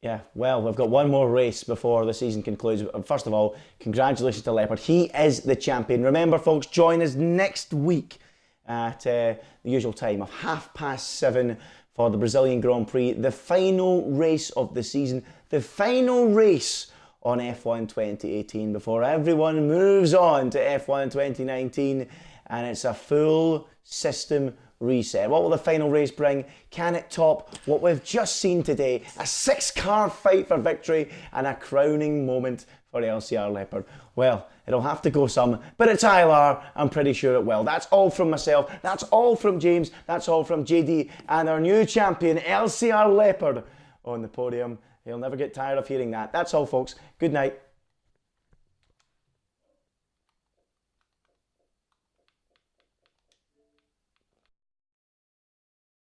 Yeah, well, we've got one more race before the season concludes. First of all, congratulations to Leopard. He is the champion. Remember, folks, join us next week at the usual time of 7:30 for the Brazilian Grand Prix, the final race of the season, the final race on F1 2018 before everyone moves on to F1 2019 and it's a full system reset. What will the final race bring? Can it top what we've just seen today? A 6-car fight for victory and a crowning moment for LCR Leopard. Well, it'll have to go some, but it's ILR, I'm pretty sure it will. That's all from myself, that's all from James, that's all from JD, and our new champion, LCR Leopard, on the podium. He'll never get tired of hearing that. That's all, folks. Good night.